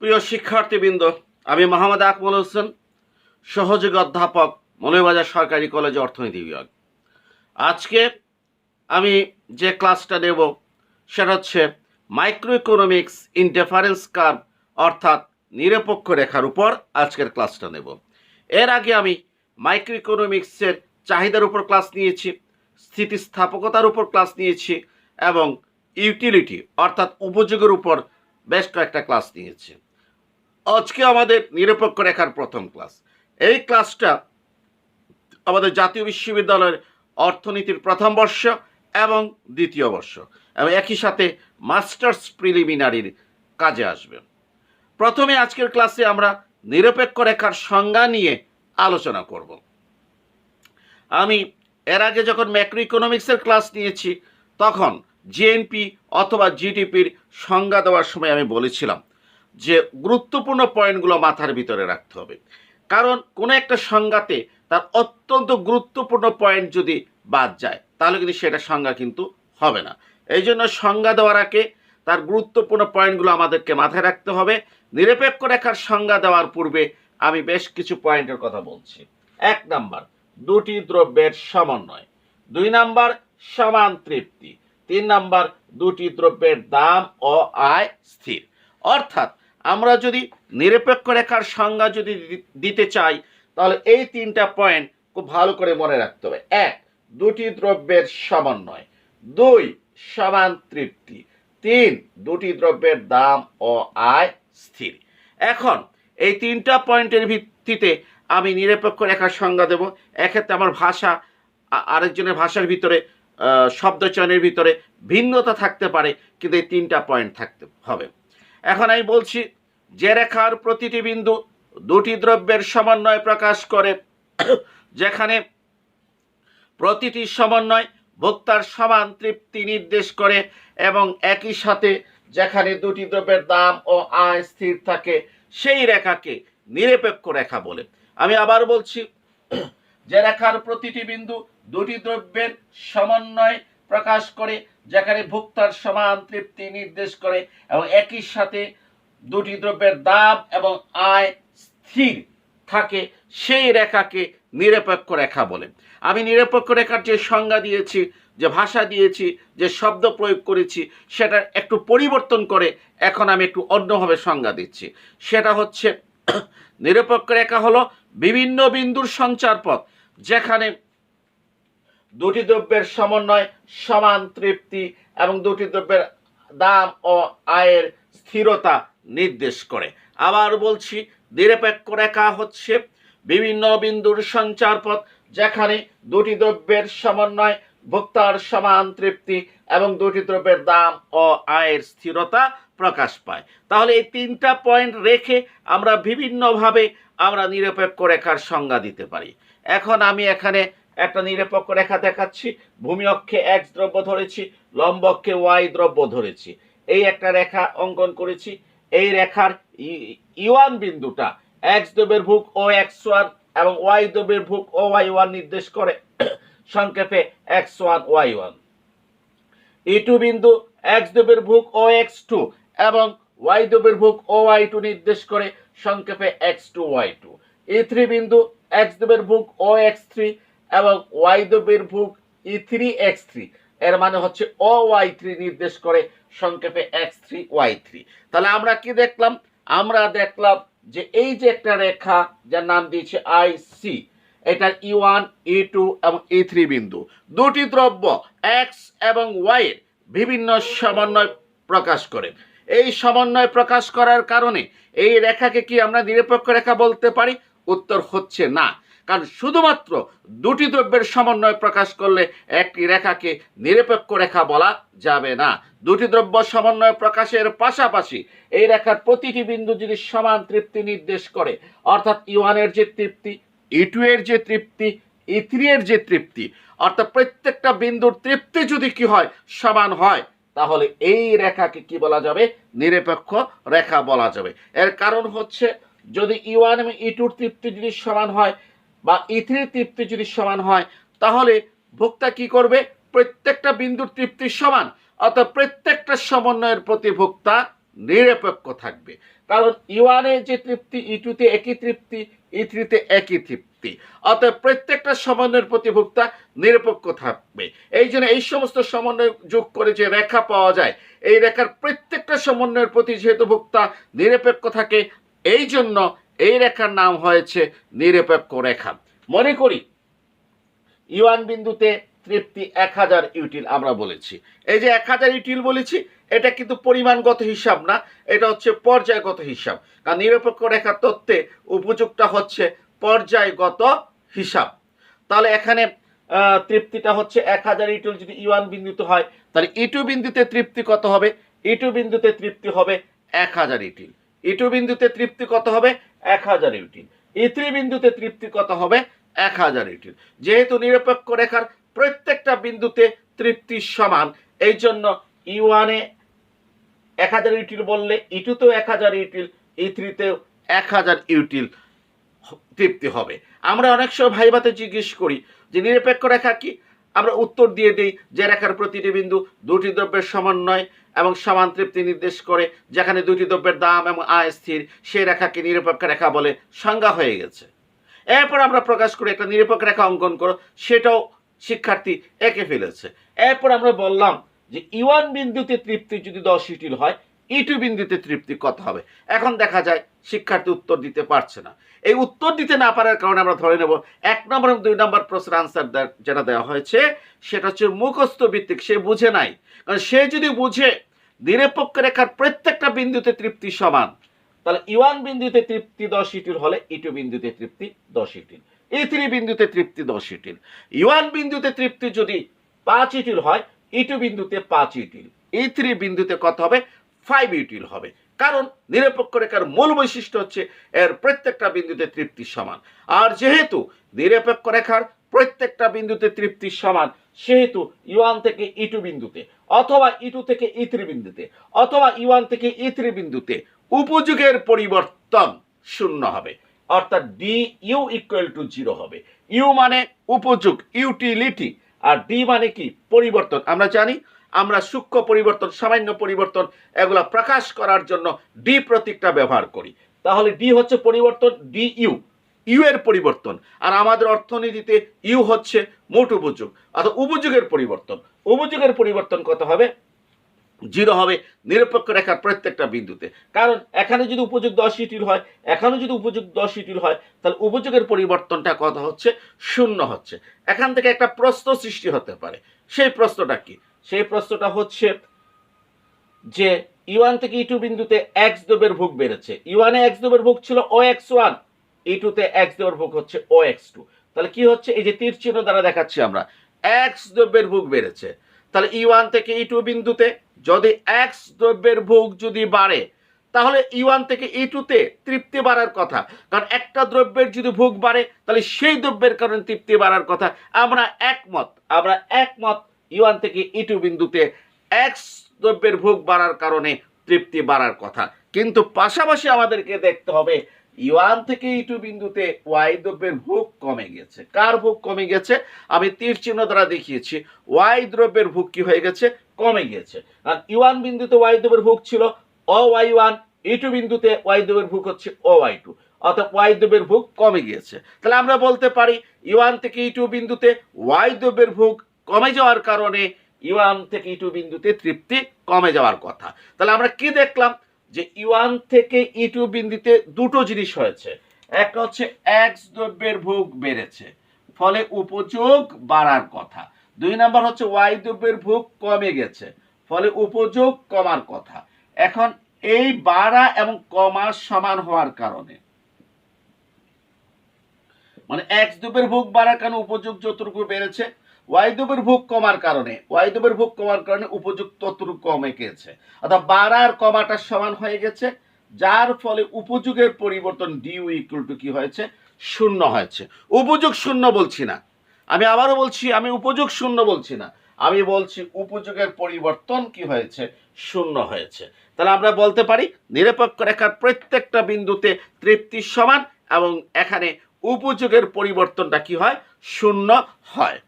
প্রিয় শিক্ষার্থীবৃন্দ, আমি মোহাম্মদ আকমল হোসেন, সহযোগী অধ্যাপক, মৌলভীবাজার সরকারি কলেজে অর্থনীতি বিভাগ। আজকে আমি যে ক্লাসটা নেব সেটা হচ্ছে micro economics in difference curve, অর্থাৎ নিরপেক্ষ রেখার উপর আজকের ক্লাসটা নেব। এর আগে আমি মাইক্রো ইকোনমিক্সের চাহিদার উপর ক্লাস নিয়েছি, স্থিতিস্থাপকতার উপর ক্লাস নিয়েছি এবং ইউটিলিটি অর্থাৎ উপযোগের উপর বেশ কয়েকটা ক্লাস নিয়েছি। আজকে আমাদের নিরপেক্ষ রেখার প্রথম ক্লাস। এই ক্লাসটা আমাদের জাতীয় বিশ্ববিদ্যালয়ের অর্থনীতির প্রথম বর্ষ এবং দ্বিতীয় বর্ষ এবং একই সাথে মাস্টার্স প্রিলিমিনারির কাজে আসবে। প্রথমে আজকের ক্লাসে আমরা নিরপেক্ষ রেখার সংজ্ঞা নিয়ে আলোচনা করব। আমি এর আগে যখন ম্যাক্রো ইকোনমিক্সের ক্লাস নিয়েছি তখন জিএনপি অথবা জিডিপির সংজ্ঞা দেওয়ার সময় আমি বলেছিলাম যে গুরুত্বপূর্ণ পয়েন্টগুলো মাথার ভিতরে রাখতে হবে, কারণ কোনো একটা সংজ্ঞাতে তার অত্যন্ত গুরুত্বপূর্ণ পয়েন্ট যদি বাদ যায় তাহলে কিন্তু সেটা সংজ্ঞা কিন্তু হবে না। এই জন্য সংজ্ঞা দেওয়ার আগে তার গুরুত্বপূর্ণ পয়েন্টগুলো আমাদেরকে মাথায় রাখতে হবে। নিরপেক্ষ রেখার সংজ্ঞা দেওয়ার পূর্বে আমি বেশ কিছু পয়েন্টের কথা বলছি। 1 নাম্বার, দুটি দ্রব্যের সমন্বয়। 2 নাম্বার, সমান তৃপ্তি। 3 নাম্বার, দুটি দ্রব্যের দাম ও আয় স্থির। অর্থাৎ আমরা যদি নিরপেক্ষ রেখার সংজ্ঞা যদি দিতে চাই তাহলে এই 3টা পয়েন্ট খুব ভালো করে মনে রাখতে হবে। 1, দুটি দ্রব্যের সমন্বয়। 2, সমান তৃপ্তি। 3, দুটি দ্রব্যের দাম ও আয় স্থির। এখন এই 3টা পয়েন্টের ভিত্তিতে আমি নিরপেক্ষ রেখার সংজ্ঞা দেব। এক্ষেত্রে আমার ভাষা আরেকজনের ভাষার ভিতরে শব্দ চয়নের ভিতরে ভিন্নতা থাকতে পারে, কিন্তু এই 3টা পয়েন্ট থাকতে হবে। এখন আমি বলছি, যে রেখার প্রতিটি বিন্দু দুটি দ্রব্যের সমন্বয় প্রকাশ করে, যেখানে প্রতিটি সমন্বয় ভোক্তার সমান তৃপ্তি নির্দেশ করে এবং একই সাথে যেখানে দুটি দ্রব্যের দাম ও আয় স্থির থাকে, সেই রেখাকে নিরপেক্ষ রেখা বলে। আমি আবার বলছি, যে রেখার প্রতিটি বিন্দু দুটি দ্রব্যের সমন্বয় প্রকাশ করে, যেখানে ভোক্তার সমান তৃপ্তি নির্দেশ করে এবং একই সাথে দুটি দ্রব্যের দাম এবং আয় স্থির থাকে, সেই রেখাকে নিরপেক্ষ রেখা বলে। আমি নিরপেক্ষ রেখার যে সংজ্ঞা দিয়েছি, যে ভাষা দিয়েছি, যে শব্দ প্রয়োগ করেছি, সেটা একটু পরিবর্তন করে এখন আমি একটু অন্যভাবে সংজ্ঞা দিচ্ছি। সেটা হচ্ছে, নিরপেক্ষ রেখা হলো বিভিন্ন বিন্দুর সঞ্চারপথ, যেখানে দুটি দ্রব্যের সমন্বয় সমান তৃপ্তি এবং দুটি দ্রব্যের দাম ও আয়ের স্থিরতা নির্দেশ করে। আবার বলছি, নিরপেক্ষ রেখা হচ্ছে বিভিন্ন বিন্দুর সঞ্চারপথ, যেখানে দুটি দ্রব্যের সমন্বয় ভোক্তার সমান তৃপ্তি এবং দুটি দ্রব্যের দাম ও আয়ের স্থিরতা প্রকাশ পায়। তাহলে এই 3টা পয়েন্ট রেখে আমরা বিভিন্নভাবে আমরা নিরপেক্ষ রেখার সংজ্ঞা দিতে পারি। এখন আমি এখানে একটা নিরপেক্ষ রেখা দেখাচ্ছি। ভূমি অক্ষে এক্স দ্রব্য ধরেছি, লম্ব অক্ষে ওয়াই দ্রব্য ধরেছি। এই একটা রেখা অঙ্কন করেছি। এই রেখার ইউয়ান বিন্দুটা এক্স দ্রব্যের ভুক ও x1 এবং ওয়াই দ্রব্যের ভুক ও y1 নির্দেশ করে, সংক্ষেপে x1 y1। E2 বিন্দু এক্স দ্রব্যের ভুক ও x2 এবং ওয়াই দ্রব্যের ভুক ও y2 নির্দেশ করে, সংক্ষেপে x2 y2। E3 বিন্দু এক্স দ্রব্যের ভুক ও x3 এবং ওয়াই দ্রব্যের ভুক E3 x3, এর মানে হচ্ছে ও y3 নির্দেশ করে, সংক্ষেপে x3 y3। তাহলে আমরা কি দেখলাম? আমরা দেখলাম যে এই যে একটা রেখা যার নাম দিয়েছে IC, এটার E1, E2 এবং E3 বিন্দু দুটি দ্রব্য x এবং y এর বিভিন্ন সমন্বয় প্রকাশ করে। এই সমন্বয় প্রকাশ করার কারণে এই রেখাকে কি আমরা নিরপেক্ষ রেখা বলতে পারি? উত্তর হচ্ছে না, কারণ শুধুমাত্র দুটি দ্রব্যের সমন্বয় প্রকাশ করলে একটি রেখাকে নিরপেক্ষ রেখা বলা যাবে না। দুটি দ্রব্য সমন্বয় প্রকাশের পাশাপাশি এই রেখার প্রতিটি বিন্দু যদি সমান তৃপ্তি নির্দেশ করে, অর্থাৎ E1 এর যে তৃপ্তি, E2 এর যে তৃপ্তি, E3 এর যে তৃপ্তি, অর্থাৎ প্রত্যেকটা বিন্দুর তৃপ্তি যদি কি হয়, সমান হয়, তাহলে এই রেখাকে কি বলা যাবে? নিরপেক্ষ রেখা বলা যাবে। এর কারণ হচ্ছে, যদি E1 এবং E2 তৃপ্তি যদি সমান হয় বা E3 তৃপ্তি যদি সমান হয়, তাহলে ভোক্তা কি করবে? প্রত্যেকটা বিন্দুর তৃপ্তি সমান, অর্থাৎ প্রত্যেকটা সমন্বয়ের প্রতি ভোক্তা নিরপেক্ষ থাকবে, কারণ E1-এ যে তৃপ্তি E2-তে একই তৃপ্তি, E3-তে একই তৃপ্তি, অতএব প্রত্যেকটা সমন্বয়ের প্রতিভোক্তা নিরপেক্ষ থাকবে। এই জন্য এই সমস্ত সমন্বয় যোগ করে যে রেখা পাওয়া যায়, এই রেখার প্রত্যেকটা সমন্বয়ের প্রতি যেহেতু ভোক্তা নিরপেক্ষ থাকে, এই জন্য এই রেখার নাম হয়েছে নিরপেক্ষ রেখা। মনে করি E1 বিন্দুতে তৃপ্তি 1000 ইউটিল আমরা বলেছি। এই যে 1000 ইউটিল বলেছি, এটা কিন্তু পরিমাণগত হিসাব না, এটা হচ্ছে পর্যায়গত হিসাব। কারণ নিরপেক্ষ রেখার তত্ত্বে উপযুক্তটা হচ্ছে পর্যায়গত হিসাব। তাহলে এখানে তৃপ্তিটা হচ্ছে 1000 ইউটিল যদি E1 বিন্দুতে হয়, তাহলে E2 বিন্দুতে তৃপ্তি কত হবে? E2 বিন্দুতে তৃপ্তি হবে 1000 ইউটিল। E2 বিন্দুতে তৃপ্তি কত হবে? 1000 ইউটিল। E3 বিন্দুতে তৃপ্তি কত হবে? 1000 ইউটিল। যেহেতু নিরপেক্ষ রেখার প্রত্যেকটা বিন্দুতে তৃপ্তি সমান, এই জন্য E1-এ 1000 ইউটিল বললে E2-তেও 1000 ইউটিল, E3-তেও 1000 ইউটিল তৃপ্তি হবে। আমরা অনেক সময় ভাইভাতে জিজ্ঞেস করি যে নিরপেক্ষ রেখা কি? আমরা উত্তর দিয়ে দিই যে রেখার প্রতিটি বিন্দু দুটি দ্রব্যের সমন্বয় এবং সমান তৃপ্তি নির্দেশ করে, যেখানে দুটি দ্রব্যের দাম এবং আয় স্থির, সেই রেখাকে নিরপেক্ষ রেখা বলে, সংজ্ঞা হয়ে গেছে। এরপর আমরা প্রকাশ করি একটা নিরপেক্ষ রেখা অঙ্কন করো, সেটাও শিক্ষার্থী এঁকে ফেলেছে। এরপর আমরা বললাম যে E1 বিন্দুতে তৃপ্তি যদি 10 ইউটিল হয়, E2 বিন্দুতে তৃপ্তি কত হবে? এখন দেখা যায় শিক্ষার্থী উত্তর দিতে পারছে না। এই উত্তর দিতে না পারার কারণে আমরা ধরে নেব 1 নম্বর এবং 2 নম্বর প্রশ্নের আনসার যেটা দেওয়া হয়েছে সেটা হচ্ছে মুখস্থ ভিত্তিক, সে বুঝে নাই। কারণ সে যদি বুঝে নিরপেক্ষ রেখার প্রত্যেকটা বিন্দুতে তৃপ্তি সমান, তাহলে E1 বিন্দুতে তৃপ্তি 10 ইউটিল হলে E2 বিন্দুতে তৃপ্তি 10 ইউটিল, E3 বিন্দুতে তৃপ্তি 10 ইউটিল। E1 বিন্দুতে তৃপ্তি যদি 5 ইউটিল হয়, E2 বিন্দুতে 5 ইউটিল, E3 বিন্দুতে কত হবে? 5 ইউটিল হবে। কারণ নিরপেক্ষ রেখার মূল বৈশিষ্ট্য হচ্ছে এর প্রত্যেকটা বিন্দুতে তৃপ্তি সমান। আর যেহেতু নিরপেক্ষ রেখার প্রত্যেকটা বিন্দুতে তৃপ্তি সমান, সেহেতু E1 থেকে E2 বিন্দুতে অথবা E2 থেকে E3 বিন্দুতে অথবা E1 থেকে E3 বিন্দুতে উপযোগের পরিবর্তন শূন্য হবে, অর্থাৎ DU ইকুয়াল টু 0 হবে। ইউ মানে উপযোগ, ইউটিলিটি, আর ডি মানে কি? পরিবর্তন। আমরা জানি আমরা সূক্ষ্ম পরিবর্তন, সামান্য পরিবর্তন, এগুলা প্রকাশ করার জন্য ডি প্রতীকটা ব্যবহার করি। তাহলে ডি হচ্ছে পরিবর্তন, DU ইউ এর পরিবর্তন। আর আমাদের অর্থনীতিতে ইউ হচ্ছে মোট উপযোগ অর্থাৎ উপযোগের পরিবর্তন। উপযোগের পরিবর্তন কত হবে? 0 হবে নিরপেক্ষ রেখার প্রত্যেকটা বিন্দুতে। কারণ এখানে যদি উপযোগ 10 ইউটিল হয়, এখানে যদি উপযোগ 10 ইউটিল হয়, তাহলে উপযোগের পরিবর্তনটা কত হচ্ছে? 0 হচ্ছে। এখান থেকে একটা প্রশ্ন সৃষ্টি হতে পারে। সেই প্রশ্নটা কি? সেই প্রশ্নটা হচ্ছে যে E1 থেকে E2 বিন্দুতে x দ্রব্যের ভোগ বেড়েছে। E1-এ x দ্রব্যের ভোগ ছিল OX1, E2-তে x দ্রব্যের ভোগ হচ্ছে OX2। তাহলে কি হচ্ছে? এই যে তীর চিহ্ন দ্বারা দেখাচ্ছি আমরা, x দ্রব্যের ভোগ বেড়েছে। তাহলে E1 থেকে E2 বিন্দুতে যদি x দ্রব্যের ভোগ যদি বাড়ে, তাহলে E1 থেকে E2-তে তৃপ্তি বাড়ার কথা। কারণ একটা দ্রব্যের যদি ভোগ বাড়ে, তাহলে সেই দ্রব্যের কারণে তৃপ্তি বাড়ার কথা। আমরা একমত E1 থেকে E2 বিন্দুতে x দ্রব্যের ভোগ বাড়ার কারণে তৃপ্তি বাড়ার কথা। কিন্তু পাশাপাশি আমাদেরকে দেখতে হবে E1 থেকে E2 বিন্দুতে y দ্রব্যের ভোগ কমে গেছে। কার ভোগ কমে গেছে? আমি তীর চিহ্ন দ্বারা দেখিয়েছি। y দ্রব্যের ভোগ কি হয়ে গেছে? কমে গেছে। আর E1 বিন্দুতে y দ্রব্যের ভোগ ছিল OY1, E2 বিন্দুতে y দ্রব্যের ভোগ হচ্ছে OY2, অর্থাৎ y দ্রব্যের ভোগ কমে গিয়েছে। তাহলে আমরা বলতে পারি E1 থেকে E2 বিন্দুতে y দ্রব্যের ভোগ কমে যাওয়ার কারণে E1 থেকে E2 বিন্দুতে তৃপ্তি কমে যাওয়ার কথা। তাহলে আমরা কি দেখলাম? যে E1 থেকে E2 বিন্দুতে দুটো জিনিস হয়েছে। একটা হচ্ছে x দ্রব্যের ভোগ বেড়েছে, ফলে উপযোগ বাড়ার কথা। 2 নাম্বার হচ্ছে y দ্রব্যের ভোগ কমে গেছে, ফলে উপযোগ কমার কথা। এখন এই বাড়া এবং কমা সমান হওয়ার কারণে, মানে x দ্রব্যের ভোগ বাড়ার কারণে উপযোগ যতটুকু বেড়েছে, y দ্রব্যের ভোগ কমার কারণে উপযোগ ততটুকু কমে গেছে, অর্থাৎ বাড়ার কমাটা সমান হয়ে গেছে, যার ফলে উপযোগের পরিবর্তন ডিউ ইকুয়াল টু কি হয়েছে? 0 হয়েছে। উপযোগ 0 বলছি না, আমি আবারও বলছি, আমি উপযোগ 0 বলছি না, আমি বলছি উপযোগের পরিবর্তন কি হয়েছে? 0 হয়েছে। তাহলে আমরা বলতে পারি নিরপেক্ষ রেখার প্রত্যেকটা বিন্দুতে তৃপ্তি সমান এবং এখানে উপযোগের পরিবর্তনটা কি হয়? 0 হয়।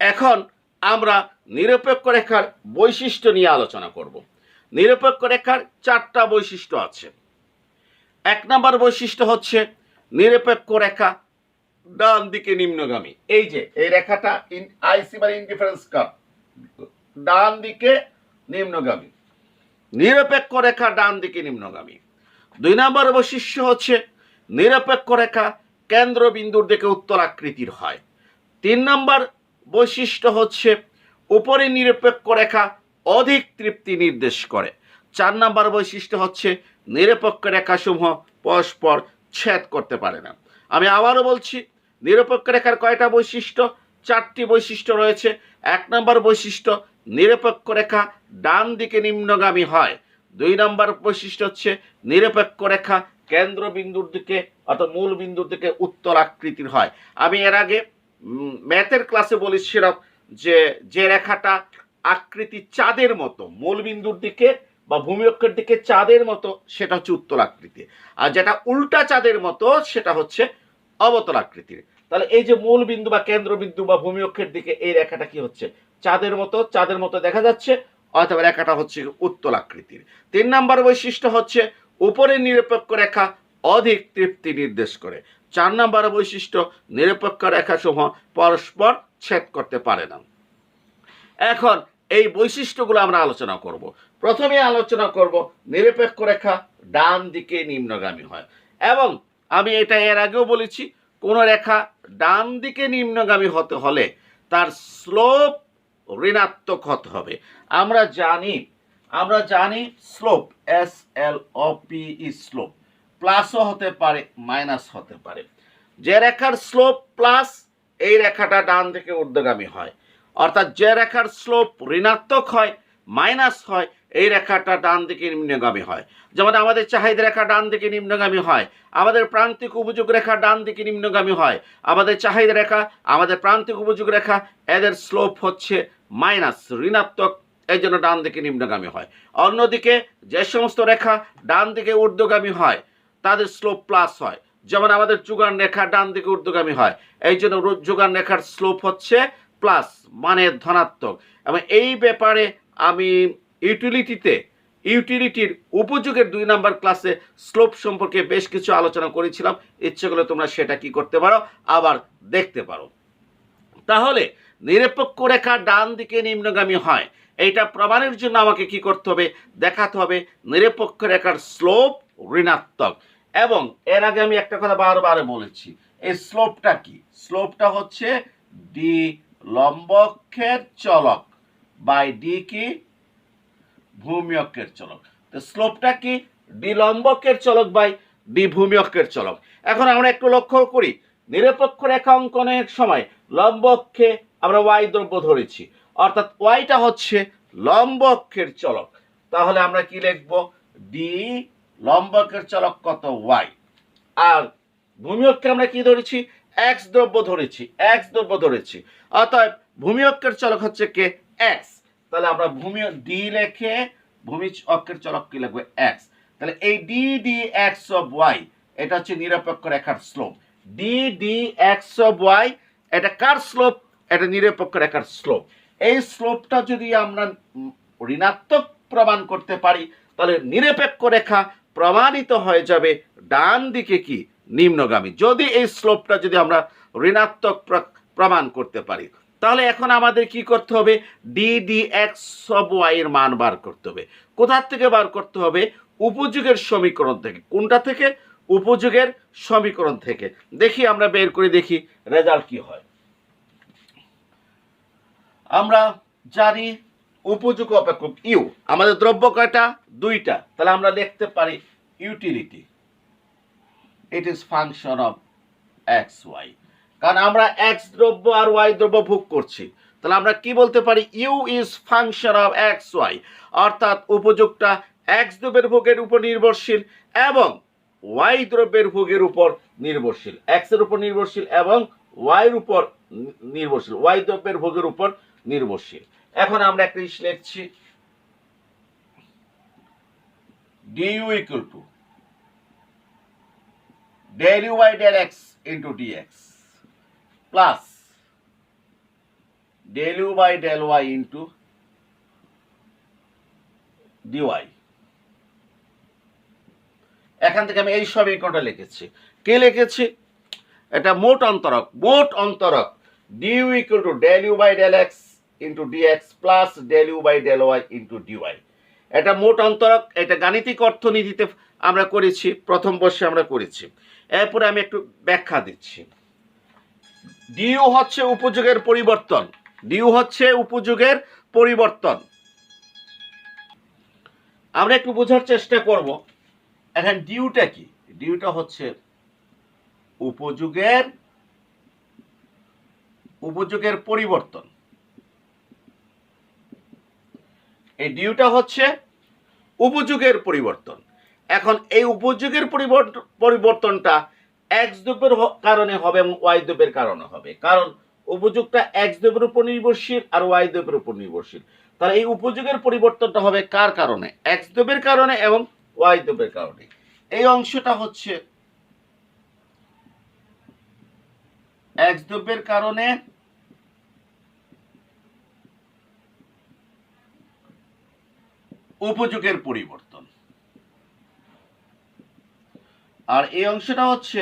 এখন আমরা নিরপেক্ষ রেখার বৈশিষ্ট্য নিয়ে আলোচনা করব। নিরপেক্ষ রেখার 4টা বৈশিষ্ট্য আছে। 1 নম্বর বৈশিষ্ট্য হচ্ছে নিরপেক্ষ রেখা ডান দিকে নিম্নগামী। এই যে এই রেখাটা আইসি মানে ইনডিফারেন্স কার্ভ, ডান দিকে নিম্নগামী, নিরপেক্ষ রেখা ডান দিকে নিম্নগামী। 2 নম্বর বৈশিষ্ট্য হচ্ছে নিরপেক্ষ রেখা কেন্দ্রবিন্দুর দিকে উত্তরাকৃতির হয়। 3 নম্বর বৈশিষ্ট্য হচ্ছে উপরে নিরপেক্ষ রেখা অধিক তৃপ্তি নির্দেশ করে। 4 নম্বর বৈশিষ্ট্য হচ্ছে নিরপেক্ষ রেখাসমূহ পরস্পর ছেদ করতে পারে না। আমি আবারও বলছি, নিরপেক্ষ রেখার কয়টা বৈশিষ্ট্য? 4টি বৈশিষ্ট্য রয়েছে। 1 নম্বর বৈশিষ্ট্য নিরপেক্ষ রেখা ডান দিকে নিম্নগামী হয়। 2 নম্বর বৈশিষ্ট্য হচ্ছে নিরপেক্ষ রেখা কেন্দ্রবিন্দুর দিকে অর্থাৎ মূল বিন্দুর দিকে উত্তরাকৃতির হয়। আমি এর আগে ম্যাথের ক্লাসে বলেছিলাম যে রেখাটা আকৃতি চাঁদের মতো, মূল বিন্দুর দিকে বা ভূমি অক্ষের দিকে চাঁদের মতো, সেটা হচ্ছে উত্তল আকৃতি, আর যেটা উল্টা চাঁদের মতো সেটা হচ্ছে অবতল আকৃতির। তাহলে এই যে মূল বিন্দু বা কেন্দ্রবিন্দু বা ভূমি অক্ষের দিকে এই রেখাটা কি হচ্ছে? চাঁদের মতো দেখা যাচ্ছে, অথবা রেখাটা হচ্ছে উত্তল আকৃতির। 3 নম্বর বৈশিষ্ট্য হচ্ছে উপরের নিরপেক্ষ রেখা অধিক তৃপ্তি নির্দেশ করে। 4 নম্বর বৈশিষ্ট্য নিরপেক্ষ রেখাসমূহ পরস্পর ছেদ করতে পারে না। এখন এই বৈশিষ্ট্যগুলো আমরা আলোচনা করব। প্রথমে আলোচনা করব নিরপেক্ষ রেখা ডান দিকে নিম্নগামী হয়, এবং আমি এটা এর আগেও বলেছি, কোন রেখা ডান দিকে নিম্নগামী হতে হলে তার স্লোপ ঋণাত্মক হতে হবে। আমরা জানি স্লোপ SLOP স্লোপ প্লাসও হতে পারে, মাইনাস হতে পারে। যে রেখার স্লোপ প্লাস, এই রেখাটা ডান দিকে ঊর্ধ্বগামী হয়, অর্থাৎ যে রেখার স্লোপ ঋণাত্মক হয়, মাইনাস হয়, এই রেখাটা ডান দিকে নিম্নগামী হয়। যেমন আমাদের চাহিদা রেখা ডান দিকে নিম্নগামী হয়, আমাদের প্রান্তিক উপযোগ রেখা ডান দিকে নিম্নগামী হয়। আমাদের চাহিদা রেখা, আমাদের প্রান্তিক উপযোগ রেখা, এদের স্লোপ হচ্ছে মাইনাস, ঋণাত্মক, এই জন্য ডান দিকে নিম্নগামী হয়। অন্যদিকে যে সমস্ত রেখা ডান দিকে ঊর্ধ্বগামী হয় তাদের স্লোপ প্লাস হয়। যেমন আমাদের যুগান রেখা ডান দিকে ঊর্ধ্বগামী হয়, এই জন্য যুগান রেখার স্লোপ হচ্ছে প্লাস, মানে ধনাত্মক। এবং এই ব্যাপারে আমি ইউটিলিটির উপযোগের 2 নম্বর ক্লাসে স্লোপ সম্পর্কে বেশ কিছু আলোচনা করেছিলাম। ইচ্ছে করলে তোমরা সেটা কি করতে পারো, আবার দেখতে পারো। তাহলে নিরপেক্ষ রেখা ডান দিকে নিম্নগামী হয়, এইটা প্রমাণের জন্য আমাকে কি করতে হবে? দেখাতে হবে নিরপেক্ষ রেখার স্লোপ ঋণাত্মক। এবং এর আগে আমি একটা কথা বারবার বলেছি, এই স্লোপটা কি? স্লোপটা হচ্ছে ডি লম্ব অক্ষের চলক বাই ডি কি ভূমি অক্ষের চলক। তো স্লোপটা কি? ডি লম্ব অক্ষের চলক বাই ডি ভূমি অক্ষের চলক। এখন আমরা একটু লক্ষ্য করি, নিরপেক্ষ রেখা অঙ্কনের সময় লম্ব অক্ষে আমরা ওয়াই দ্রব্য ধরেছি, অর্থাৎ ওয়াইটা হচ্ছে লম্ব অক্ষের চলক। তাহলে আমরা কি লিখব? ডি লম্ব অক্ষের চলক কত? ওয়াই। আর ভূমি অক্ষে আমরা কি ধরেছি? এক্স দ্রব্য ধরেছি, অতএব ভূমি অক্ষের চলক হচ্ছে কে? এক্স। তাহলে আমরা ভূমি ডি লেখে ভূমি অক্ষের চলক কি লিখবো? এক্স। তাহলে এই ডি এক্স অফ ওয়াই, এটা হচ্ছে নিরপেক্ষ রেখার slope. D X of Y, এটা কার স্লোপ? এটা নিরপেক্ষ রেখার স্লোপ। এই স্লোপটা যদি আমরা ঋণাত্মক প্রমাণ করতে পারি, তাহলে নিরপেক্ষ রেখা প্রমাণিত হয়ে যাবে ডান দিকে কি নিম্নগামী, যদি এই স্লোপটা যদি আমরা ঋণাত্মক প্রমাণ করতে পারি। তাহলে এখন আমাদের কি করতে হবে? ডি এক্স অফ ওয়াই এর মান বার করতে হবে। কোথা থেকে বার করতে হবে? উপযোগের সমীকরণ থেকে। কোনটা থেকে? উপযোগের সমীকরণ থেকে। দেখি আমরা বের করে দেখি রেজাল্ট কি হয়। আমরা জানি উপযোগ অপেক্ষক ইউ, আমাদের দ্রব্য কয়টা? 2টা। তাহলে আমরা লিখতে পারি utility, it is function of X Y, কারণ আমরা এক্স দ্রব্য আর ওয়াই দ্রব্য ভোগ করছি। তাহলে আমরা কি বলতে পারি? U is function of X Y, অর্থাৎ উপযোগটা এক্স দ্রব্যের ভোগের উপর নির্ভরশীল এবং ওয়াই দ্রব্যের ভোগের উপর নির্ভরশীল। এক্স এর উপর নির্ভরশীল এবং ওয়াই উপর নির্ভরশীল, ওয়াই দ্রব্যের ভোগের উপর নির্ভরশীল। এখন আমরা একটা জিনিস লিখছি, D U equal to del u by del x into dx plus del u by del y into D Y. এখান থেকে আমি এই সমীকরণটা লিখেছি। কে লিখেছি? এটা মোট অন্তরক, du equal to del you by del x into d x plus del you by del y into d y. এটা মোট অন্তরক, এটা গাণিতিক অর্থনীতিতে আমরা করেছি, প্রথম বর্ষে আমরা করেছি। এরপরে আমি একটু ব্যাখ্যা দিচ্ছি। ডিউ হচ্ছে উপযোগের পরিবর্তন, আমরা একটু বোঝার চেষ্টা করব। এখন ডিউটা কি? ডিউটা হচ্ছে উপযোগের পরিবর্তন। এই ডিউটা হচ্ছে উপযোগের পরিবর্তন। এখন এই উপযোগের পরিবর্তনটা এক্স দ্রব্যের কারণে হবে এবং ওয়াই দ্রব্যের কারণে হবে, কারণ উপযোগটা এক্স দ্রব্যের উপর নির্ভরশীল আর ওয়াই দ্রব্যের উপর নির্ভরশীল। তাহলে এই উপযোগের পরিবর্তনটা হবে কার কারণে? এক্স দ্রব্যের কারণে এবং ওয়াই দ্রব্যের কারণে। এই অংশটা হচ্ছে এক্স দ্রব্যের কারণে উপযোগের পরিবর্তন, আর এই অংশটা হচ্ছে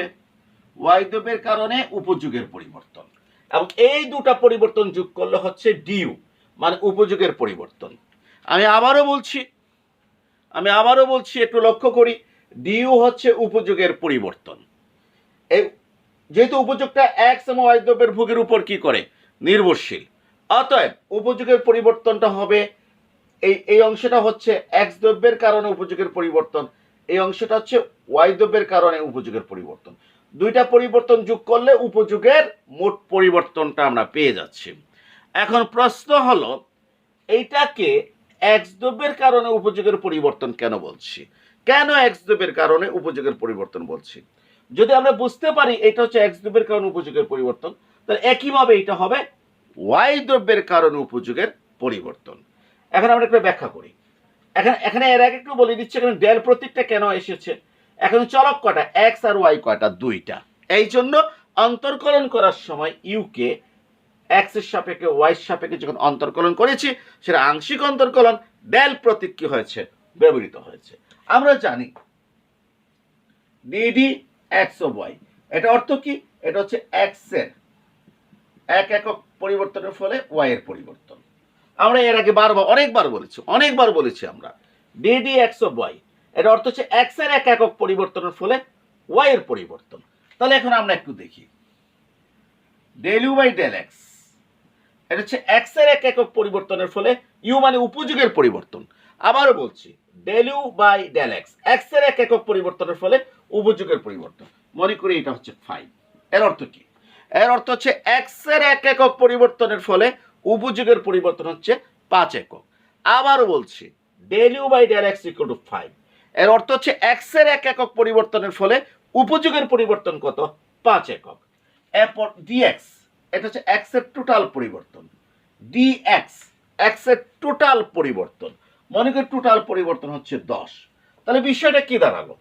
ওয়াই দ্রব্যের কারণে উপযোগের পরিবর্তন। এবং এই দুটা পরিবর্তন যোগ করলে হচ্ছে ডিউ, মানে উপযোগের পরিবর্তন। আমি আবারও বলছি, একটু লক্ষ্য করি। ডিউ হচ্ছে উপযোগের পরিবর্তন। এই যেহেতু উপযোগটা এক্স এবং ওয়াই দ্রব্যের ভোগের উপর কি করে? নির্ভরশীল। অতএব উপযোগের পরিবর্তনটা হবে এই অংশটা হচ্ছে এক্স দ্রব্যের কারণে উপযোগের পরিবর্তন, এই অংশটা হচ্ছে ওয়াই দ্রব্যের কারণে উপযোগের পরিবর্তন। দুইটা পরিবর্তন যোগ করলে উপযোগের মোট পরিবর্তনটা আমরা পেয়ে যাচ্ছি। এখন প্রশ্ন হলো, এইটাকে এক্স দ্রব্যের কারণে উপযোগের পরিবর্তন কেন বলছি? কেন এক্স দ্রব্যের কারণে উপযোগের পরিবর্তন বলছি? যদি আমরা বুঝতে পারি এটা হচ্ছে এক্স দ্রব্যের কারণে উপযোগের পরিবর্তন, তাহলে একইভাবে এটা হবে ওয়াই দ্রব্যের কারণে উপযোগের পরিবর্তন। এখন আমরা একটু ব্যাখ্যা করি। এখানে এর আগে একটু বলে দিচ্ছি এখানে ডেল প্রতীকটা কেন এসেছে। এখন চলক কয়টা? এক্স আর ওয়াই কয়টা? দুইটা। এই জন্য অন্তর্কলন করার সময় ইউকে এক্স এর সাপেক্ষে ওয়াই এর সাপেক্ষে যখন অন্তর্কলন করেছি, সেটা আংশিক অন্তর্কলন, ডেল প্রতীক কি হয়েছে? ব্যবহৃত হয়েছে। আমরা জানি ডিডি এক্স ও ওয়াই, এটা অর্থ কি? এটা হচ্ছে এক্স এর এক একক পরিবর্তনের ফলে ওয়াই এর পরিবর্তন। আমরা এর আগে অনেকবার বলেছি আমরা ডিডি এক্স ও ওয়াই, এটা অর্থ হচ্ছে এক্স এর এক একক পরিবর্তনের ফলে ওয়াই এর পরিবর্তন। তাহলে এখন আমরা একটু দেখি del you by del X, এটা হচ্ছে এক্স এর এক একক পরিবর্তনের ফলে ইউ মানে উপযোগের পরিবর্তন। আবারও বলছি del you by del X, X এর এক একক পরিবর্তনের ফলে উপযোগের পরিবর্তন। মনে করি এটা হচ্ছে 5। এর অর্থ কি? এর অর্থ হচ্ছে এক্স এর এক একক পরিবর্তনের ফলে উপযোগের পরিবর্তন হচ্ছে 5 একক। আবারও বলছি del you by del X equal to 5, এর অর্থ হচ্ছে এক্স এর এক একক পরিবর্তনের ফলে উপযোগের পরিবর্তন কত? 5 একক। এরপর ডিএক্স, এটা হচ্ছে এক্স এর টোটাল পরিবর্তন। ডিএক্স এক্স এর টোটাল পরিবর্তন, মনে করি টোটাল পরিবর্তন হচ্ছে 10। তাহলে বিষয়টা কি দাঁড়ালো?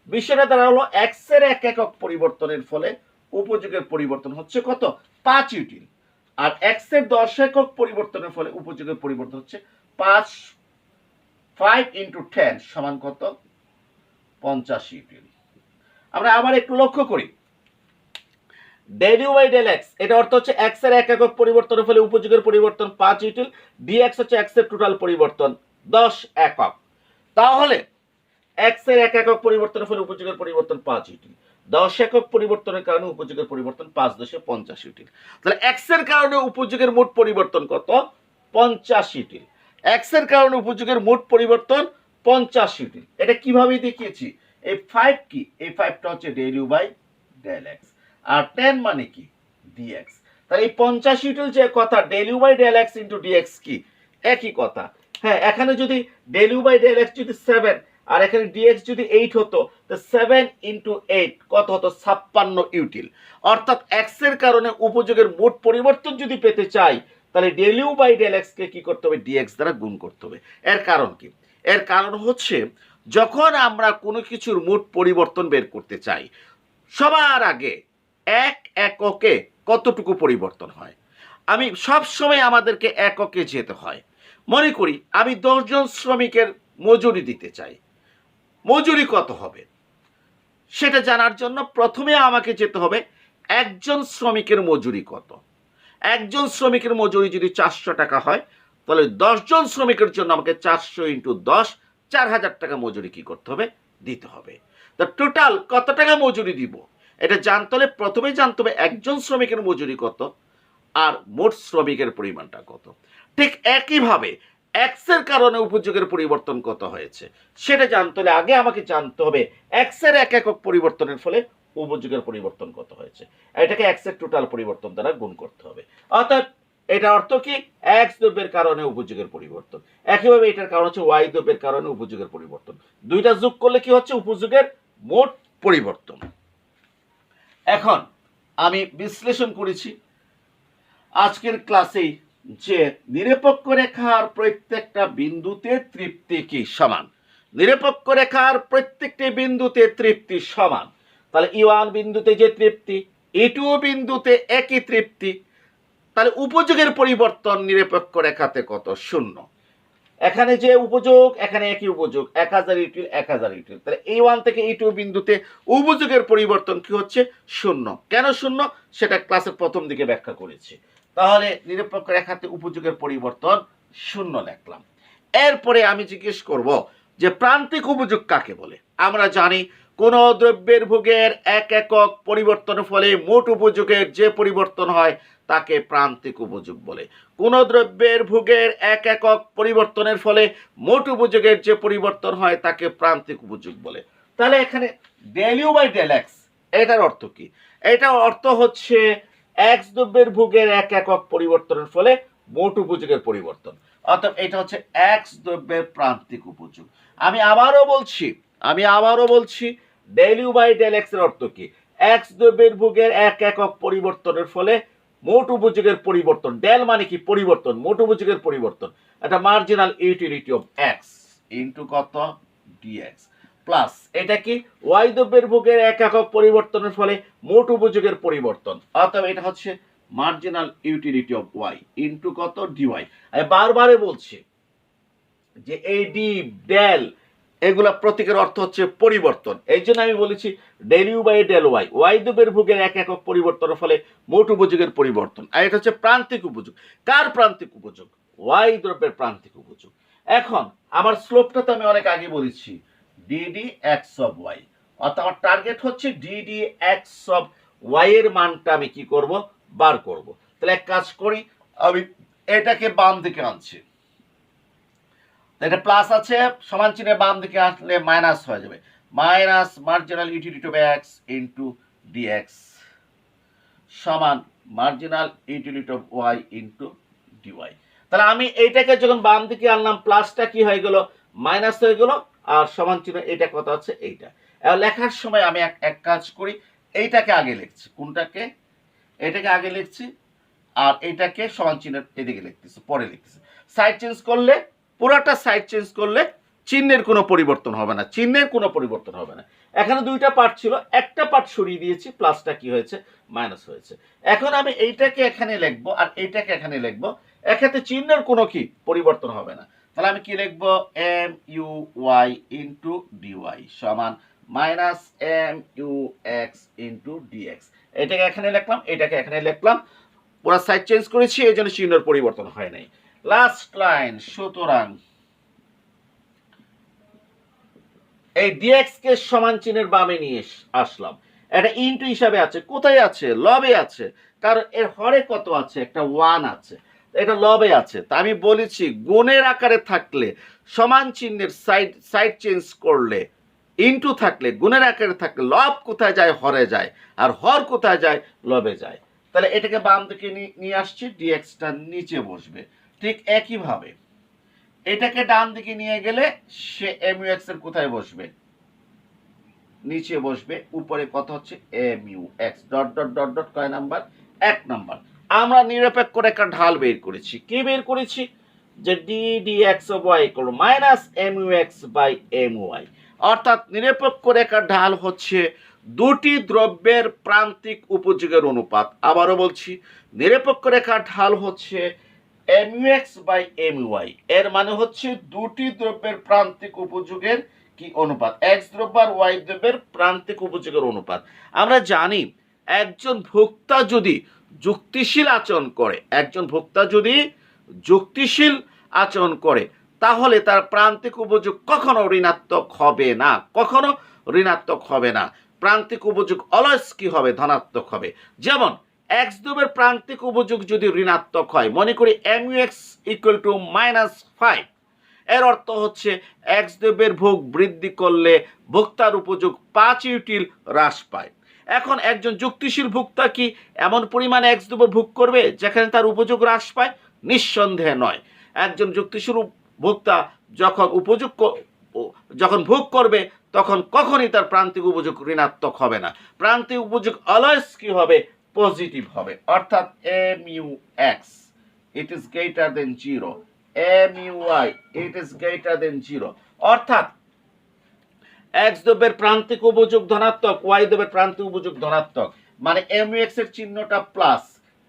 বিষয়টা দাঁড়ালো এক্স এর এক একক পরিবর্তনের ফলে উপযোগের পরিবর্তন হচ্ছে কত? 5 ইউটিল। আর এক্স এর 10 একক পরিবর্তনের ফলে উপযোগের পরিবর্তন হচ্ছে 5 ইন্টু 10 সমান কত? 50 ইউটিল। আমরা আবার একটু লক্ষ্য করি del you by del X, এটা অর্থ হচ্ছে এক্স এর এক একক পরিবর্তনের ফলে উপযোগের পরিবর্তন 5 ইউটিল, ডিএক্স হচ্ছে এক্স এর টোটাল পরিবর্তন 10 একক। তাহলে এক্স এর এক একক পরিবর্তনের ফলে উপযোগের পরিবর্তন 5 ইউটিল, 10 একক পরিবর্তনের কারণে উপযোগের পরিবর্তন 5 × 10 = 50 ইউটিল। তাহলে এক্স এর কারণে উপযোগের মোট পরিবর্তন কত? 50 ইউটিল। এক্স এর কারণে উপযোগের মোট পরিবর্তন 50 ইউটিল। এটা কিভাবে দেখিয়েছি? এই 5 কি? এই 5টা হচ্ছে del you by del x, আর 10 মানে কি? ডিএক্স। তাহলে এই 50 ইউটিল যে কথা, del you by del x into D X কি? একই কথা। হ্যাঁ, এখানে যদি del you by del X যদি 7 আর এখানে ডিএক্স যদি 8 হতো, তো 7 × 8 কত হতো? 56 ইউটিল। অর্থাৎ এক্স এর কারণে উপযোগের মোট পরিবর্তন যদি পেতে চাই, তাহলে del you by del x কে কি করতে হবে? ডিএক্স দ্বারা গুণ করতে হবে। এর কারণ কি? এর কারণ হচ্ছে যখন আমরা কোনো কিছুর মোট পরিবর্তন বের করতে চাই, সবার আগে এক এককে কতটুকু পরিবর্তন হয়, সব সময় আমাদেরকে এককে যেতে হয়। মনে করি আমি 10 জন শ্রমিকের মজুরি দিতে চাই, মজুরি কত হবে সেটা জানার জন্য প্রথমে আমাকে যেতে হবে একজন শ্রমিকের মজুরি কত। একজন শ্রমিকের মজুরি যদি 400 টাকা হয়, তাহলে 10 জন শ্রমিকের জন্য আমাকে 400 ইন্টু 10, 4000 টাকা মজুরি কি করতে হবে, দিতে হবে। তো টোটাল কত টাকা মজুরি দিব এটা জানতে হলে প্রথমে জানতে হবে একজন শ্রমিকের মজুরি কত আর মোট শ্রমিকের পরিমাণটা কত। ঠিক একইভাবে এক্স এর কারণে উপযোগের পরিবর্তন কত হয়েছে সেটা জানতে হলে আগে আমাকে জানতে হবে এক্স এর এক একক পরিবর্তনের ফলে উপযোগের পরিবর্তন কত হয়েছে। এটাকে এক্স এর টোটাল পরিবর্তন দ্বারা গুণ করতে হবে। অর্থাৎ এটা অর্থ কি, এক্স দ্রব্যের কারণে উপযোগের পরিবর্তন। একইভাবে এটার কারণ হচ্ছে ওয়াই দ্রব্যের কারণে উপযোগের পরিবর্তন। দুইটা যোগ করলে কি হচ্ছে, উপযোগের মোট পরিবর্তন। এখন আমি বিশ্লেষণ করেছি আজকের ক্লাসেই যে নিরপেক্ষ রেখার প্রত্যেকটা বিন্দুতে তৃপ্তি কি সমান। নিরপেক্ষ রেখার প্রত্যেকটি বিন্দুতে তৃপ্তি সমান। তাহলে E1 বিন্দুতে যে তৃপ্তি, E2 বিন্দুতে একই তৃপ্তি, তাহলে উপযোগের পরিবর্তন নিরপেক্ষ রেখাতে কত, 0। এখানে যে উপযোগ, এখানে একই উপযোগ, 1000 ইউটিল 1000 ইউটিল। তাহলে E1 থেকে E2 বিন্দুতে উপযোগের পরিবর্তন কি হচ্ছে, 0। কেন 0 সেটা ক্লাসের প্রথম দিকে ব্যাখ্যা করেছি। তাহলে নিরপেক্ষ রেখাতে উপযোগের পরিবর্তন 0 লিখলাম। এরপরে আমি জিজ্ঞেস করব যে প্রান্তিক উপযোগ কাকে বলে। আমরা জানি কোন দ্রব্যের ভোগের এক একক পরিবর্তনের ফলে মোট উপযোগের যে পরিবর্তন হয় তাকে প্রান্তিক উপযোগ বলে। কোন দ্রব্যের ভোগের এক একক পরিবর্তনের ফলে মোট উপযোগের যে পরিবর্তন হয় তাকে প্রান্তিক উপযোগ বলে। তাহলে এখানে del you by del X, এটার অর্থ কি? এটার অর্থ হচ্ছে এক্স দ্রব্যের ভোগের এক একক পরিবর্তনের ফলে মোট উপযোগের পরিবর্তন। অর্থাৎ এটা হচ্ছে এক্স দ্রব্যের প্রান্তিক উপযোগ। আমি আবারও বলছি del you by del X এর অর্থ কি? এক্স দ্রব্যের ভোগের এক একক পরিবর্তনের ফলে মোট উপযোগের পরিবর্তন। ডেল মানে কি, পরিবর্তন, মোট উপযোগের পরিবর্তন। এটা marginal utility of x into কত, ডিএক্স, প্লাস এটা কি, ওয়াই দ্রব্যের ভোগের এক একক পরিবর্তনের ফলে মোট উপযোগের পরিবর্তন। অর্থাৎ এটা হচ্ছে marginal utility of Y into কত, ডিওয়াই। আমি বারবারে বলছি যে এই ডি, ডেল এগুলা প্রতীকের অর্থ হচ্ছে পরিবর্তন। এই জন্য আমি বলেছি del you by del Y, Y দ্রব্যের ভোগের এক একক পরিবর্তনের ফলে মোট উপযোগের পরিবর্তন। আর এটা হচ্ছে প্রান্তিক উপযোগ। কার প্রান্তিক উপযোগ? ওয়াই দ্রব্যের প্রান্তিক উপযোগ। এখন আমার স্লোপটা তো আমি অনেক আগে বলেছি ডিডি এক্স অফ ওয়াই, অর্থাৎ আমার টার্গেট হচ্ছে ডিডি এক্স অফ ওয়াই এর মানটা আমি কি করব, বার করব। তাহলে এক কাজ করি, আমি এটাকে বাম দিকে আনছি। এটা প্লাস আছে, সমান চিহ্নের বাম দিকে আসলে মাইনাস হয়ে যাবে। Minus marginal utility of x into d x সমান marginal utility of Y into d y. তাহলে আমি এইটাকে যখন বাম দিকে আনলাম, প্লাসটা কি হয়ে গেল, মাইনাস হয়ে গেল, আর সমান চিহ্ন এটা কত আছে, এইটা। লেখার সময় আমি এক কাজ করি, এইটাকে আগে লিখছি। কোনটাকে? এটাকে আগে লিখছি, আর এইটাকে সমান চিহ্ন এদিকে লিখতেছি, পরে লিখতেছি। সাইড চেঞ্জ করলে, পুরোটা সাইড চেঞ্জ করলে চিহ্নের কোনো পরিবর্তন হবে না, চিহ্নের কোনো পরিবর্তন হবে না। এখানে দুইটা পার্ট ছিল, একটা পার্ট সরিয়ে দিয়েছি, প্লাসটা কি হয়েছে, মাইনাস হয়েছে। এখন আমি এইটাকে এখানে লিখবো আর এইটাকে এখানে লিখবো, এক্ষেত্রে চিহ্নের কোনো কি পরিবর্তন হবে না। তাহলে আমি কি লিখবো, M U y into d y সমান minus M U x into d x. এটাকে এখানে লিখলাম, এটাকে এখানে লিখলাম, পুরো সাইড চেঞ্জ করেছি, এই জন্য চিহ্নের পরিবর্তন হয় নাই। লাস্ট লাইন, সুতরাং এই ডিএক্স কে সমান চিহ্নের বামে নিয়ে আসলাম। এটা ইনটু হিসাবে আছে, কোথায় আছে, লবে আছে, কারণ এর হরে কত আছে, একটা 1 আছে, এটা লবে আছে। তা আমি বলেছি গুণের আকারে থাকলে সমান চিহ্নের সাইড চেঞ্জ করলে, ইনটু থাকলে, গুণের আকারে থাকলে লব কোথায় যায়, হরে যায়, আর হর কোথায় যায়, লবে যায়। তাহলে এটাকে বাম দিকে নিয়ে আসছি, ডিএক্সটা নিচে বসবে। ঠিক একইভাবে এটাকে ডান দিকে নিয়ে গেলে সে এম ইউ এক্স এর কোথায় বসবে, নিচে বসবে, উপরে কত হচ্ছে, M U X dot dot dot dot, কয় নাম্বার, 1 নাম্বার। আমরা নিরপেক্ষ রেখার ঢাল বের করেছি। কি বের করেছি, যে D D X of Y equal minus M U X by M Y. অর্থাৎ নিরপেক্ষ রেখার ঢাল হচ্ছে দুটি দ্রব্যের প্রান্তিক উপযোগের অনুপাত। আবারও বলছি, নিরপেক্ষ রেখার ঢাল হচ্ছে এমইউএক্স বাই এমইউআই, এর মানে হচ্ছে দুটি দ্রব্যের প্রান্তিক উপযোগের কি অনুপাত, এক্স দ্রব্য আর ওয়াই দ্রব্যের প্রান্তিক উপযোগের অনুপাত। আমরা জানি একজন ভোক্তা যদি যুক্তিশীল আচরণ করে, একজন ভোক্তা যদি যুক্তিশীল আচরণ করে, তাহলে তার প্রান্তিক উপযোগ কখনো ঋণাত্মক হবে না, কখনো ঋণাত্মক হবে না। প্রান্তিক উপযোগ অলওয়েজ কি হবে, ধনাত্মক হবে। যেমন এক্স দ্রব্যের প্রান্তিক উপযোগ যদি ঋণাত্মক হয়, মনে করি এমইউএক্স ইকুয়াল টু -5, এর অর্থ হচ্ছে এক্স দ্রব্যের ভোগ বৃদ্ধি করলে ভোক্তার উপযোগ 5 ইউটিল হ্রাস পায়। এখন একজন যুক্তিশীল ভোক্তা কি এমন পরিমাণে এক্স দ্রব্য ভোগ করবে যেখানে তার উপযোগ হ্রাস পায়? নিঃসন্দেহে নয়। একজন যুক্তিশীল ভোক্তা যখন ভোগ করবে তখন কখনই তার প্রান্তিক উপযোগ ঋণাত্মক হবে না। প্রান্তিক উপযোগ অলওয়েজ কি হবে, পজিটিভ হবে। অর্থাৎ M U x it is greater than 0, M U I it is greater than 0। অর্থাৎ এক্স দ্রব্যের প্রান্তিক উপযোগ ধনাত্মক, ওয়াই দ্রব্যের প্রান্তিক উপযোগ ধনাত্মক, মানে এমইউএক্স এর চিহ্নটা প্লাস,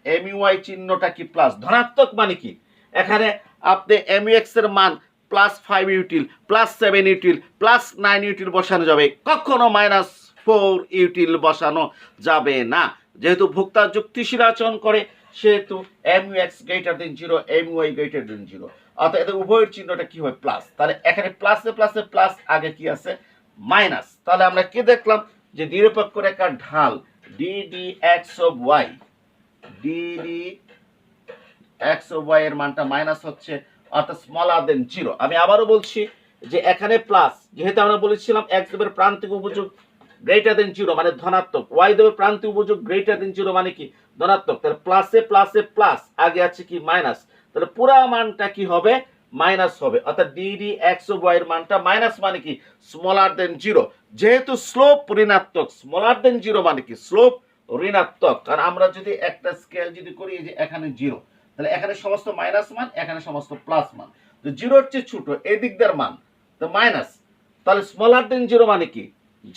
এমইউআই চিহ্নটা কি প্লাস। ধনাত্মক মানে কি, এখানে আপনি এমইউএক্স এর মান +5 ইউটিল, +7 ইউটিল, +9 ইউটিল বসানো যাবে, কখনো -4 ইউটিল বসানো যাবে না। যেহেতু ভোক্তা যুক্তিশীল আচরণ করে সেহেতু এমইউএক্স গ্রেটার দেন 0, এমইউআই গ্রেটার দেন 0। অর্থাৎ এদের উভয়ের চিহ্নটা কি হয়, প্লাস। তাহলে এখানে প্লাসে প্লাসে প্লাস, আগে কি আছে, মাইনাস। তাহলে আমরা কি দেখলাম যে নিরপেক্ষ রেখার ঢাল D D X of Y, D D X of Y এর মানটা মাইনাস হচ্ছে, অর্থাৎ স্মলার দেন 0। আমি আবারও বলছি যে এখানে প্লাস, যেহেতু আমরা বলেছিলাম এক্স দ্রব্যের প্রান্তিক উপযোগ গ্রেটার দেন 0 মানে ধনাত্মক, ওয়াই দ্রব্যের প্রান্তিক উপযোগ গ্রেটার দেন 0 মানে কি, ধনাত্মক। তাহলে প্লাসে প্লাসে প্লাস, আগে আছে কি মাইনাস, তাহলে পুরা মানটা কি হবে, মাইনাস হবে। অর্থাৎ ডিডি এক্স অফ ওয়াই এর মানটা মাইনাস মানে কি, স্মলার দেন 0। যেহেতু স্লোপ ঋণাত্মক, স্মলার দেন 0 মানে কি, স্লোপ ঋণাত্মক। কারণ আমরা যদি একটা স্কেল যদি করি, এই যে এখানে 0, তাহলে এখানে সমস্ত মাইনাস মান, এখানে সমস্ত প্লাস মান, তো 0-র চেয়ে ছোট এদিক দিয়ে মান তো মাইনাস। তাহলে স্মলার দেন 0 মানে কি,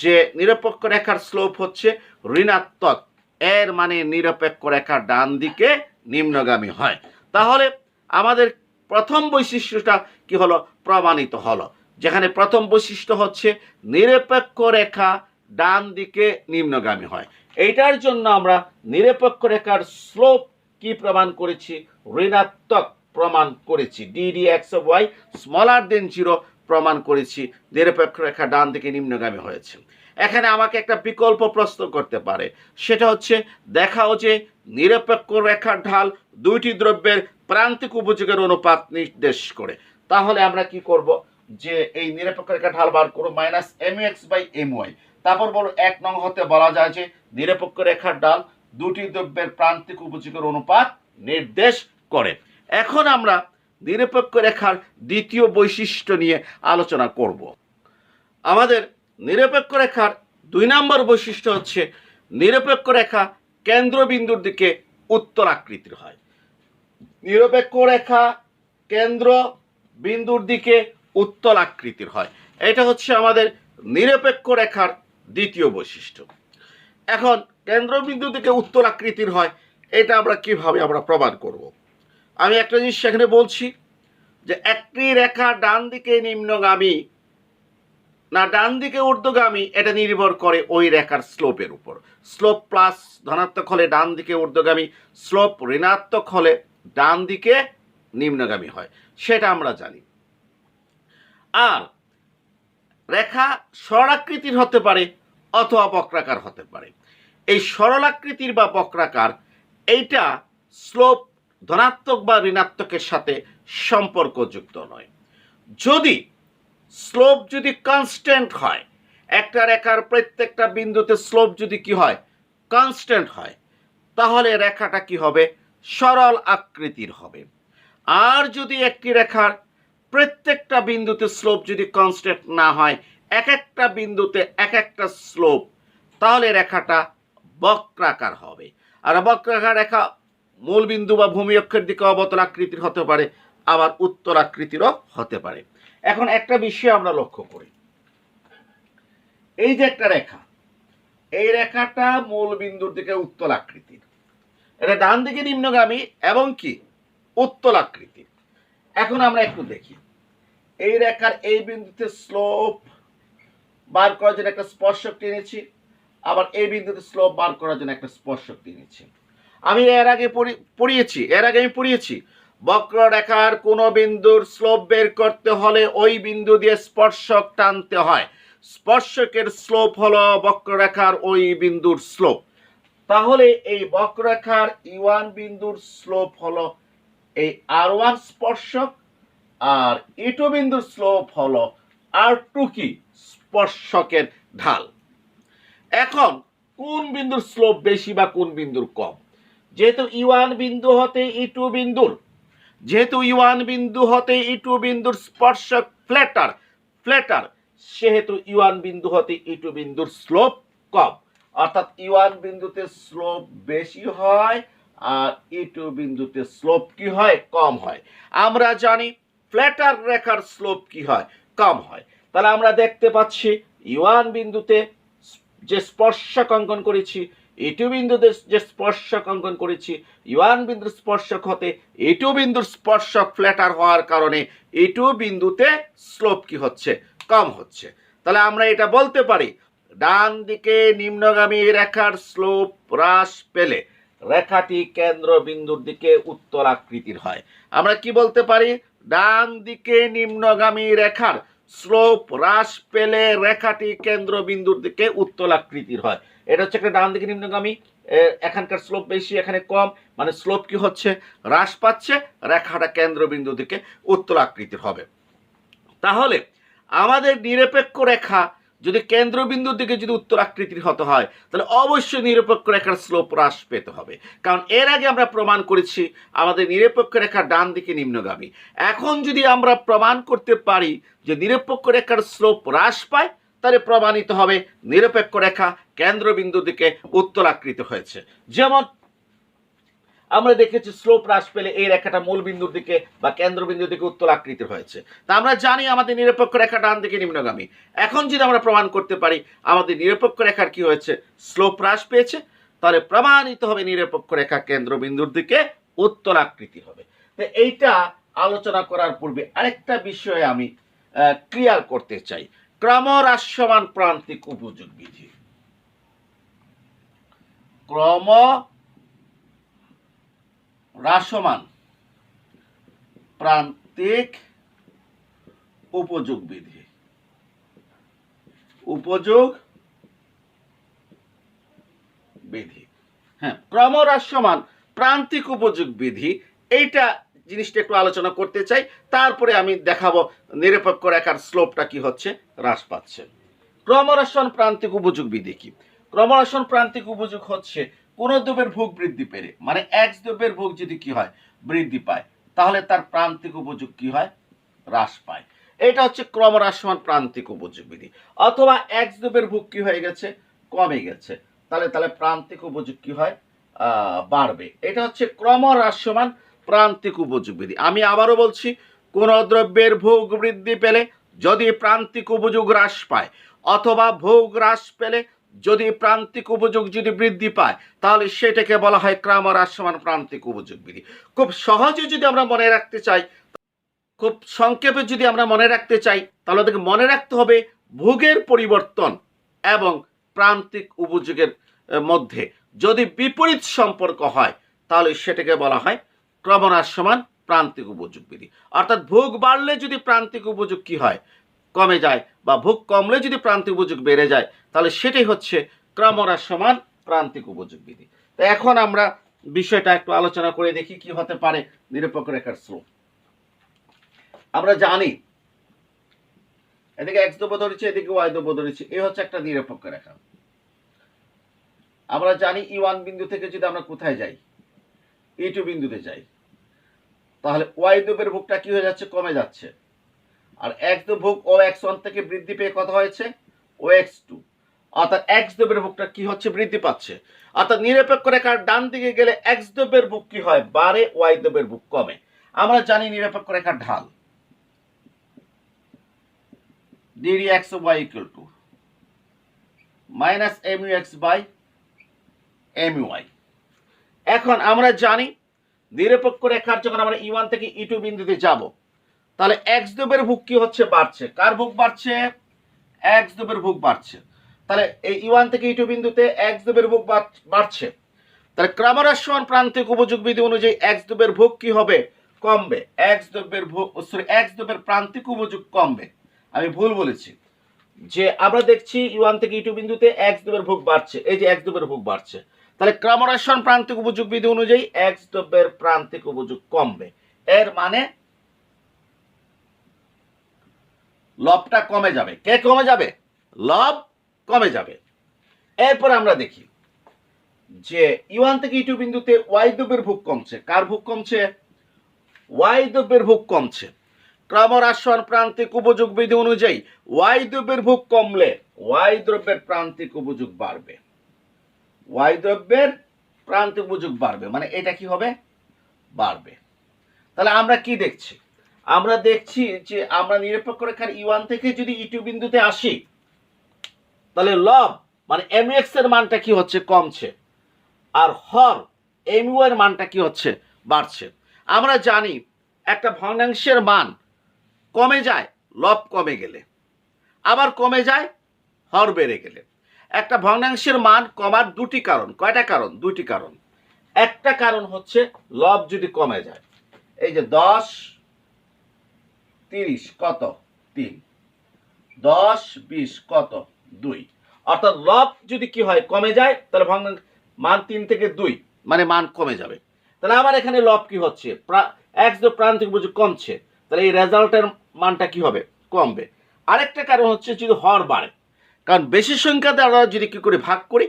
যে নিরপেক্ষ রেখার স্লোপ হচ্ছে ঋণাত্মক, এর মানে নিরপেক্ষ রেখার ডান দিকে নিম্নগামী হয়। তাহলে আমাদের প্রথম বৈশিষ্ট্যটা কি হলো, প্রমাণিত হলো। যেখানে প্রথম বৈশিষ্ট্য হচ্ছে নিরপেক্ষ রেখা ডান দিকে নিম্নগামী হয়। এইটার জন্য আমরা নিরপেক্ষ রেখার স্লোপ কি প্রমাণ করেছি, ঋণাত্মক প্রমাণ করেছি। D D X of Y smaller than 0 প্রমাণ করেছি, নিরপেক্ষ রেখা ডান দিকে নিম্নগামী হয়েছে। এখানে আমাকে একটা বিকল্প প্রশ্ন করতে পারে, সেটা হচ্ছে দেখাও যে নিরপেক্ষ রেখার ঢাল দুইটি দ্রব্যের প্রান্তিক উপযোগের অনুপাত নির্দেশ করে। তাহলে আমরা কি করব, যে এই নিরপেক্ষ রেখা ঢাল বার করব -mx বাই my। তারপর বলো 1 নং হতে বলা যায় যে নিরপেক্ষ রেখার ঢাল দুটি দ্রব্যের প্রান্তিক উপযোগের অনুপাত নির্দেশ করে। এখন আমরা নিরপেক্ষ রেখার দ্বিতীয় বৈশিষ্ট্য নিয়ে আলোচনা করব। আমাদের নিরপেক্ষ রেখার 2 নম্বর বৈশিষ্ট্য হচ্ছে নিরপেক্ষ রেখা কেন্দ্রবিন্দুর দিকে উত্তল আকৃতির হয়। নিরপেক্ষ রেখা কেন্দ্র বিন্দুর দিকে উত্তল আকৃতির হয়, এটা হচ্ছে আমাদের নিরপেক্ষ রেখার দ্বিতীয় বৈশিষ্ট্য। এখন কেন্দ্রবিন্দু দিকে উত্তল আকৃতির হয়, এটা আমরা কিভাবে আমরা প্রমাণ করব। আমি একটা জিনিস সেখানে বলছি যে একটি রেখা ডান দিকে নিম্নগামী না ডান দিকে ঊর্ধ্বগামী, এটা নির্ভর করে ওই রেখার স্লোপের উপর। স্লোপ প্লাস ধনাত্মক হলে ডান দিকে ঊর্ধ্বগামী, স্লোপ ঋণাত্মক হলে ডান দিকে নিম্নগামী হয়, সেটা আমরা জানি। আর রেখা সরলাকৃতির হতে পারে অথবা বক্রাকার হতে পারে। এই সরলাকৃতির বা বক্রাকার, এইটা স্লোপ ধনাত্মক বা ঋণাত্মকের সাথে সম্পর্কযুক্ত নয়। যদি স্লোপ যদি কনস্ট্যান্ট হয়, একটা রেখার প্রত্যেকটা বিন্দুতে স্লোপ যদি কি হয়, কনস্ট্যান্ট হয়, তাহলে রেখাটা কি হবে, সরল আকৃতির হবে। আর যদি একটি রেখার প্রত্যেকটা বিন্দুতে স্লোপ যদি কনস্ট্যান্ট না হয়, এক একটা বিন্দুতে এক একটা স্লোপ, তাহলে রেখাটা বক্রাকার হবে। আর বক্রাকার রেখা মূল বিন্দু বা ভূমি অক্ষের দিকে অবতল আকৃতির হতে পারে, আবার উত্তর আকৃতিরও হতে পারে। এখন একটা বিষয় আমরা লক্ষ্য করি, এই যে একটা রেখা, এই রেখাটা মূল বিন্দুর দিকে উত্তল আকৃতির, এটা ডান দিকে নিম্নগামী এবং কি উত্তলাকৃতি। এখন আমরা একটু দেখি এই রেখার এই বিন্দুতে স্লোপ বার করার জন্য একটা স্পর্শক টেনেছি, আবার এই বিন্দুতে স্লোপ বার করার জন্য একটা স্পর্শক টেনেছি। আমি এর আগে পড়িয়েছি বক্ররেখার কোন বিন্দুর স্লোপ বের করতে হলে ওই বিন্দু দিয়ে স্পর্শক টানতে হয়। স্পর্শকের স্লোপ হলো বক্ররেখার ওই বিন্দুর স্লোপ। তাহলে এই বক্ররেখার E1 বিন্দুর স্লোপ হলো এই R1 স্পর্শক, আর E2 বিন্দুর স্লোপ হলো R2 কি স্পর্শকের ঢাল। এখন কোন বিন্দুর স্লোপ বেশি বা কোন বিন্দুর কম? যেহেতু E1 বিন্দু হতে E2 বিন্দুর স্পর্শক ফ্ল্যাটার, সেহেতু E1 বিন্দু হতে E2 বিন্দুর স্লোপ কম, অর্থাৎ E1 বিন্দুতে স্লোপ বেশি হয় আর E2 বিন্দুতে স্লোপ কি হয়? কম হয়। আমরা জানি ফ্ল্যাটার রেখার স্লোপ কি হয়? কম হয়। তাহলে আমরা দেখতে পাচ্ছি E1 বিন্দুতে যে স্পর্শক অঙ্কন করেছি, E2 বিন্দুতে যে স্পর্শক অঙ্কন করেছি, E1 বিন্দুর স্পর্শক হতে E2 বিন্দুর স্পর্শক ফ্ল্যাটার হওয়ার কারণে E2 বিন্দুতে স্লোপ কি হচ্ছে? কম হচ্ছে। তাহলে আমরা এটা বলতে পারি ডান দিকে নিম্নগামী রেখার স্লোপ হ্রাস পেলে রেখাটি কেন্দ্র বিন্দুর দিকে উত্তলাকৃতির হয়। আমরা কি বলতে পারি? ডান দিকে নিম্নগামী রেখার স্লোপ হ্রাস পেলে রেখাটি কেন্দ্র বিন্দুর দিকে উত্তলাকৃতির হয়। এটা হচ্ছে একটা ডান দিকে নিম্নগামী, এখানকার স্লোপ বেশি এখানে কম, মানে স্লোপ কি হচ্ছে? হ্রাস পাচ্ছে, রেখাটা কেন্দ্র বিন্দুর দিকে উত্তলাকৃতির হবে। তাহলে আমাদের নিরপেক্ষ রেখা যদি কেন্দ্রবিন্দুর দিকে যদি উত্তরাকৃতির হতে হয়, তাহলে অবশ্যই নিরপেক্ষ রেখার স্লোপ হ্রাস পেতে হবে। কারণ এর আগে আমরা প্রমাণ করেছি আমাদের নিরপেক্ষ রেখা ডান দিকে নিম্নগামী। এখন যদি আমরা প্রমাণ করতে পারি যে নিরপেক্ষ রেখার স্লোপ হ্রাস পায়, তাহলে প্রমাণিত হবে নিরপেক্ষ রেখা কেন্দ্রবিন্দুর দিকে উত্তরাকৃত হয়েছে। যেমন আমরা দেখেছি স্লোপ হ্রাস পেলে এই রেখাটা মূল বিন্দুর দিকে বা কেন্দ্রবিন্দুর দিকে উত্তলাকৃতি হয়েছে। তা আমরা জানি আমাদের নিরপেক্ষ রেখা ডান দিকে নিম্নগামী। এখন যদি আমরা প্রমাণ করতে পারি আমাদের নিরপেক্ষ রেখার কি হয়েছে? স্লোপ হ্রাস পেয়েছে, তাহলে প্রমাণিত হবে নিরপেক্ষ রেখা কেন্দ্রবিন্দুর দিকে উত্তলাকৃতি হবে। তো এইটা আলোচনা করার পূর্বে আরেকটা বিষয় আমি ক্লিয়ার করতে চাই। ক্রমহ্রাসমান প্রান্তিক উপযোগ বিধি। হ্রাসমান প্রান্তিক উপযোগ বিধি। হ্যাঁ, ক্রমহ্রাসমান প্রান্তিক উপযোগ বিধি, এইটা জিনিসটা একটু আলোচনা করতে চাই, তারপরে আমি দেখাবো নিরপেক্ষ রেখার স্লোপটা কি হচ্ছে? হ্রাস পাচ্ছে। ক্রমহ্রাসমান প্রান্তিক উপযোগ বিধি কি? ক্রমহ্রাসমান প্রান্তিক উপযোগ হচ্ছে কোন দ্রব্যের ভোগ বৃদ্ধি পেলে, মানে এক্স দ্রব্যের ভোগ যদি কি হয়? বৃদ্ধি পায়, তাহলে তার প্রান্তিক উপযোগ কি হয়? হ্রাস পায়। এটা হচ্ছে ক্রমহ্রাসমান প্রান্তিক উপযোগ বিধি। অথবা এক্স দ্রব্যের ভোগ কি হয়ে গেছে? কমে গেছে, তাহলে প্রান্তিক উপযোগ কি হয়? বাড়বে। এটা হচ্ছে ক্রমহ্রাসমান প্রান্তিক উপযোগ বিধি। আমি আবারও বলছি, কোন দ্রব্যের ভোগ বৃদ্ধি পেলে যদি প্রান্তিক উপযোগ হ্রাস পায়, অথবা ভোগ হ্রাস পেলে যদি প্রান্তিক উপযোগ যদি বৃদ্ধি পায়, তাহলে সেটাকে বলা হয় ক্রমহ্রাসমান প্রান্তিক উপযোগ বিধি। খুব সহজে যদি আমরা মনে রাখতে চাই, খুব সংক্ষেপে যদি আমরা মনে রাখতে চাই, তাহলে আমাদেরকে মনে রাখতে হবে ভোগের পরিবর্তন এবং প্রান্তিক উপযোগের মধ্যে যদি বিপরীত সম্পর্ক হয়, তাহলে সেটাকে বলা হয় ক্রমহ্রাসমান প্রান্তিক উপযোগ বিধি। অর্থাৎ ভোগ বাড়লে যদি প্রান্তিক উপযোগ কি হয়? কমে যায়, বা ভোগ কমলে যদি প্রান্তিক উপযোগ বেড়ে যায়, তাহলে সেটাই হচ্ছে ক্রমহ্রাসমান প্রান্তিক উপযোগ বিধি। তো এখন আমরা বিষয়টা একটু আলোচনা করে দেখি কি হতে পারে নিরপেক্ষ রেখার স্লোপ। আমরা জানি এদিকে এক্স দ্রব্য ধরেছি, এদিকে ওয়াই দ্রব্য ধরেছি, এই হচ্ছে একটা নিরপেক্ষ রেখা। আমরা জানি E1 বিন্দু থেকে যদি আমরা কোথায় যাই? E2 বিন্দুতে যাই, তাহলে ওয়াই দ্রব্যের ভোগটা কি হয়ে যাচ্ছে? কমে যাচ্ছে। আর এক্স দ্রব্য ভোগ OX1 থেকে বৃদ্ধি পেয়ে কত হয়েছে? OX2। অর্থাৎ এক্স দ্রব্যের ভোগটা কি হচ্ছে? বৃদ্ধি পাচ্ছে। অর্থাৎ নিরপেক্ষ রেখার ডান দিকে গেলে এক্স দ্রব্যের ভোগ কি হয়? বাড়ে, ওয়াই দ্রব্যের ভোগ কমে। আমরা জানি নিরপেক্ষ রেখার ঢাল ddx of y equal to minus mu x by mu y। এখন আমরা জানি নিরপেক্ষ রেখার যখন আমরা E1 থেকে E2 বিন্দুতে যাব, তাহলে x দ্রব্যের ভোগ কি হচ্ছে? বাড়ছে। কার ভোগ বাড়ছে? x দ্রব্যের ভোগ বাড়ছে। তাহলে এই E1 থেকে E2 বিন্দুতে x দ্রব্যের ভোগ বাড়ছে। তাহলে ক্রমহ্রাসমান প্রান্তিক উপযোগ বিধি অনুযায়ী x দ্রব্যের ভোগ কি হবে? কমবে। x দ্রব্যের ভোগ x দ্রব্যের প্রান্তিক উপযোগ কমবে। আমি ভুল বলেছি, যে আমরা দেখছি E1 থেকে E2 বিন্দুতে x দ্রব্যের ভোগ বাড়ছে, এই যে x দ্রব্যের ভোগ বাড়ছে। তাহলে ক্রমহ্রাসমান প্রান্তিক উপযোগ বিধি অনুযায়ী x দ্রব্যের প্রান্তিক উপযোগ কমবে। এর মানে লবটা কমে যাবে। কে কমে যাবে? লব কমে যাবে। এরপর আমরা দেখি যে E1 থেকে E2 বিন্দুতে y দ্রব্যের ভোগ কমছে। কার ভোগ কমছে? y দ্রব্যের ভোগ কমছে। ক্রমহ্রাসমান প্রান্তিক উপযোগ বিধি অনুযায়ী y দ্রব্যের ভোগ কমলে y দ্রব্যের প্রান্তিক উপযোগ বাড়বে। y দ্রব্যের প্রান্তিক উপযোগ বাড়বে, মানে এটা কি হবে? বাড়বে। তাহলে আমরা কি দেখছি? আমরা দেখছি যে আমরা নিরপেক্ষ রেখার E1 থেকে যদি E2 বিন্দুতে আসি, তাহলে লব মানে mx এর মানটা কি হচ্ছে? কমছে। আর হর mu এর মানটা কি হচ্ছে? বাড়ছে। আমরা জানি একটা ভগ্নাংশের মান কমে যায় লব কমে গেলে, আবার কমে যায় হর বেড়ে গেলে। একটা ভগ্নাংশের মান কমার দুটি কারণ। কয়টা কারণ? দুটি কারণ। একটা কারণ হচ্ছে লব যদি কমে যায়, এই যে 10 30 কত? 3, 10 20 কত? 2। অর্থাৎ লব যদি কি হয়? কমে যায়, তাহলে ভগ্নাংশ মান 3 থেকে 2, মানে মান কমে যাবে। তাহলে আমার এখানে লব কি হচ্ছে? x দ্রব্য প্রান্তিক উপযোগ কমছে, তাহলে এই রেজাল্টের মানটা কি হবে? কমবে। আরেকটা কারণ হচ্ছে যদি হর বাড়ে, কারণ বেশি সংখ্যা দ্বারা যদি কি করে ভাগ করি,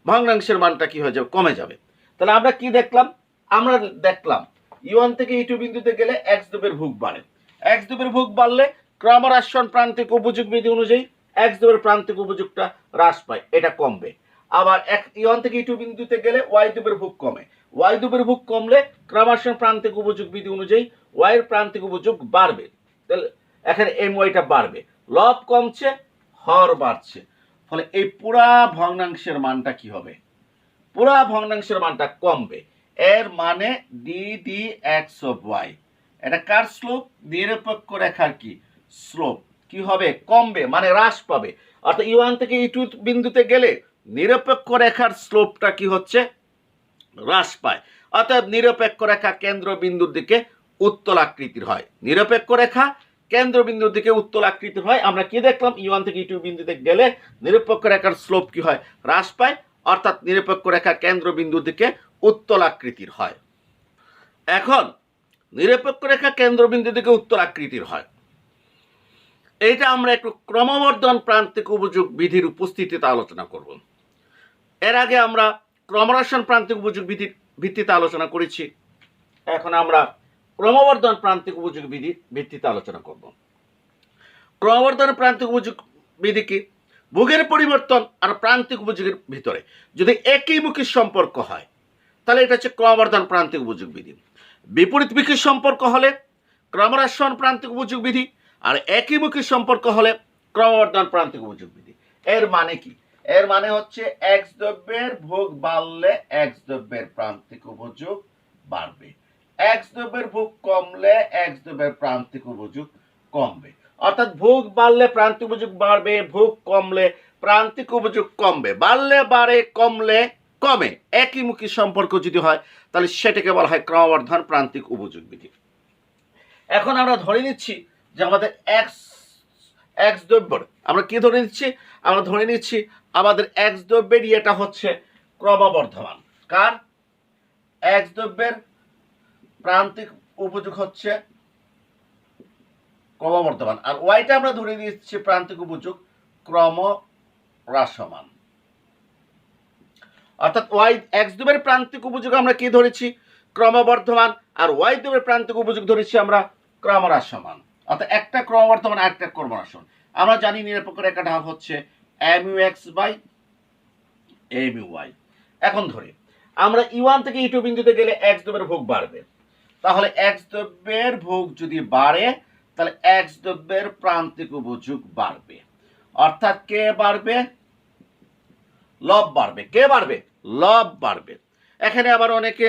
ভগ্নাংশের মানটা কি হয়ে যাবে? কমে যাবে। তাহলে আমরা কি দেখলাম? আমরা দেখলাম E1 থেকে E2 বিন্দুতে গেলে x দ্রব্যের ভোগ বাড়ে। x দ্রব্যের ভোগ বাড়লে ক্রমহ্রাসমান প্রান্তিক উপযোগ বিধি অনুযায়ী x দ্রব্যের প্রান্তিক উপযোগটা হ্রাস পায়, এটা কমবে। আবার E1 থেকে E2 বিন্দুতে গেলে y দ্রব্যের ভোগ কমে। y দ্রব্যের ভোগ কমলে ক্রমহ্রাসমান প্রান্তিক উপযোগ বিধি অনুযায়ী y এর প্রান্তিক উপযোগ বাড়বে। তাহলে এখানে my-টা বাড়বে। লব কমছে, হর বাড়ছে। ফলে এই পুরা ভগ্নাংশের মানটা কি হবে? পুরা ভগ্নাংশের মানটা কমবে। এর মানে ddx of y, এটা কার স্লোপ? নিরপেক্ষ রেখার কি স্লোপ কি হবে? কমবে, মানে হ্রাস পাবে। অর্থাৎ E1 থেকে E2 বিন্দুতে গেলে নিরপেক্ষ রেখার স্লোপটা কি হচ্ছে? হ্রাস পায়। অর্থাৎ নিরপেক্ষ রেখা কেন্দ্র বিন্দুর দিকে উত্তল আকৃতির হয়। নিরপেক্ষ রেখা কেন্দ্র বিন্দুর দিকে উত্তল আকৃতির হয়। আমরা কি দেখলাম? E1 থেকে E2 বিন্দুতে গেলে নিরপেক্ষ রেখার স্লোপ কি হয়? হ্রাস পায়। অর্থাৎ নিরপেক্ষ রেখা কেন্দ্র বিন্দুর দিকে উত্তল আকৃতির হয়। এখন নিরপেক্ষ রেখা কেন্দ্রবিন্দু দিকে উত্তল আকৃতির হয়, এটা আমরা একটু ক্রমবর্ধন প্রান্তিক উপযোগ বিধির উপস্থিতিতে আলোচনা করব। এর আগে আমরা ক্রমহ্রাসমান প্রান্তিক উপযোগ বিধির ভিত্তিতে আলোচনা করেছি। এখন আমরা ক্রমবর্ধন প্রান্তিক উপযোগ বিধির ভিত্তিতে আলোচনা করব। ক্রমবর্ধন প্রান্তিক উপযোগ বিধি কি? ভোগের পরিবর্তন আর প্রান্তিক উপযোগের ভিতরে যদি একইমুখী সম্পর্ক হয়, তাহলে এটা হচ্ছে ক্রমবর্ধন প্রান্তিক উপযোগ বিধি। বিপরীতমুখী সম্পর্ক হলে ক্রমহ্রাসমান প্রান্তিক উপযোগ বিধি, আর একইমুখী সম্পর্ক হলে ক্রমবর্ধন প্রান্তিক উপযোগ বিধি। এর মানে কি? এর মানে হচ্ছে x দ্রব্যের ভোগ বাড়লে x দ্রব্যের প্রান্তিক উপযোগ বাড়বে, x দ্রব্যের ভোগ কমলে x দ্রব্যের প্রান্তিক উপযোগ কমবে। অর্থাৎ ভোগ বাড়লে প্রান্তিক উপযোগ বাড়বে, ভোগ কমলে প্রান্তিক উপযোগ কমবে। বাড়লে বাড়ে, কমলে কমে, একইমুখী সম্পর্ক যদি হয়, তাহলে সেটাকে বলা হয় ক্রমবর্ধন প্রান্তিক উপযোগ বিধি। এখন আমরা ধরে নিচ্ছি যে আমাদের x দ্রব্যের, আমরা কি ধরে নিচ্ছি? আমরা ধরে নিচ্ছি আমাদের x দ্রব্যের এটা হচ্ছে ক্রমবর্ধমান। কার? x দ্রব্যের প্রান্তিক উপযোগ হচ্ছে ক্রমবর্ধমান, আর ওয়াইটা আমরা ধরে নিচ্ছি প্রান্তিক উপযোগ ক্রমহ্রাসমান। অর্থাৎ ওয়াই x দ্রব্যের প্রান্তিক উপযোগ আমরা কি ধরেছি? ক্রমবর্ধমান। আর ওয়াই দ্রব্যের প্রান্তিক উপযোগ ধরেছি আমরা ক্রমহ্রাসমান। অর্থাৎ একটা ক্রমবর্ধমান আর একটা ক্রমহ্রাসমান। আমরা জানি নিরপেক্ষ রেখাটা হচ্ছে mu(x) বাই mu(y). এখন ধরে আমরা E1 থেকে E2 বিন্দুতে গেলে x দ্রব্যের ভোগ বাড়বে। তাহলে x দ্রব্যের ভোগ যদি বাড়ে, তাহলে x দ্রব্যের প্রান্তিক উপযোগ বাড়বে। অর্থাৎ কে বাড়বে? লব বাড়বে। কে বাড়বে? লব বাড়বে। এখানে আবার অনেকে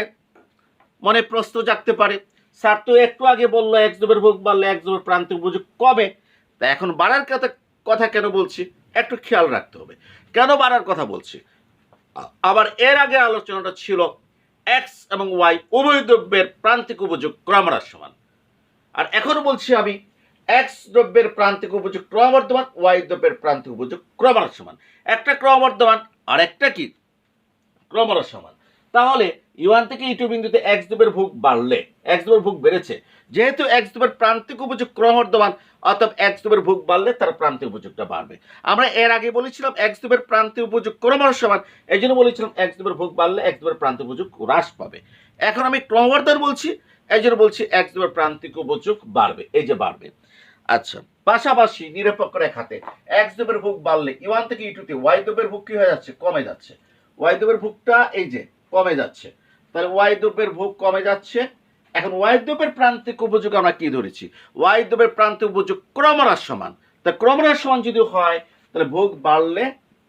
মনে প্রশ্ন জাগতে পারে, স্যার তো একটু আগে বললো এক্স দ্রব্যের ভোগ বাড়লে এক্স দ্রব্যের প্রান্তিক উপযোগ কমে, তা এখন বাড়ার কথা কেন বলছি? একটু খেয়াল রাখতে হবে কেন বাড়ার কথা বলছি। আবার এর আগে আলোচনাটা ছিল এক্স এবং ওয়াই উভয় দ্রব্যের প্রান্তিক উপযোগ ক্রমহ্রাস সমান, আর এখন বলছি আমি এক্স দ্রব্যের প্রান্তিক উপযোগ ক্রমবর্ধমান, ওয়াই দ্রব্যের প্রান্তিক উপযোগ ক্রমহ্রাস সমান। একটা ক্রমবর্ধমান আর একটা কি ক্রমহ্রাস সমান। তাহলে ইউ1 থেকে ই2 বিন্দুতে এক্স দ্রব্যের ভোগ বাড়লে এক্স দ্রব্যের ভোগ বেড়েছে, যেহেতু এক্স দ্রব্যের প্রান্তিক উপযোগ ক্রমবর্ধমান, অর্থাৎ এক্স দ্রব্যের ভোগ বাড়লে তার প্রান্তিক উপযোগটা বাড়বে। আমরা এর আগে বলেছিলাম এক্স দ্রব্যের প্রান্তিক উপযোগ ক্রমহ্রাস সমান, এই জন্য বলেছিলাম এক্স দ্রব্যের ভোগ বাড়লে এক্স দ্রব্যের প্রান্তিক উপযোগ হ্রাস পাবে। এখন আমি ক্রমবর্ধন বলছি, এই জন্য বলছি এক্স দ্রব্যের প্রান্তিক উপযোগ বাড়বে, এই যে বাড়বে। আচ্ছা, পাশাপাশি নিরপেক্ষ রেখাতে এক্স দ্রব্যের ভোগ বাড়লে ইউ1 থেকে ই2 তে ওয়াই দ্রব্যের ভোগ কি হয়ে যাচ্ছে? কমে যাচ্ছে। ওয়াই দ্রব্যের ভোগটা এই যে কমে যাচ্ছে, তাহলে ওয়াই দ্রব্যের ভোগ কমে যাচ্ছে। এখন ওয়াই দ্রব্যের প্রান্তিক উপযোগ আমরা কি ধরেছি? ওয়াই দ্রব্যের প্রান্তিক উপযোগ ক্রমহ্রাস সমান। তা ক্রমহ্রাস সমান যদি হয় তাহলে ভোগ বাড়লে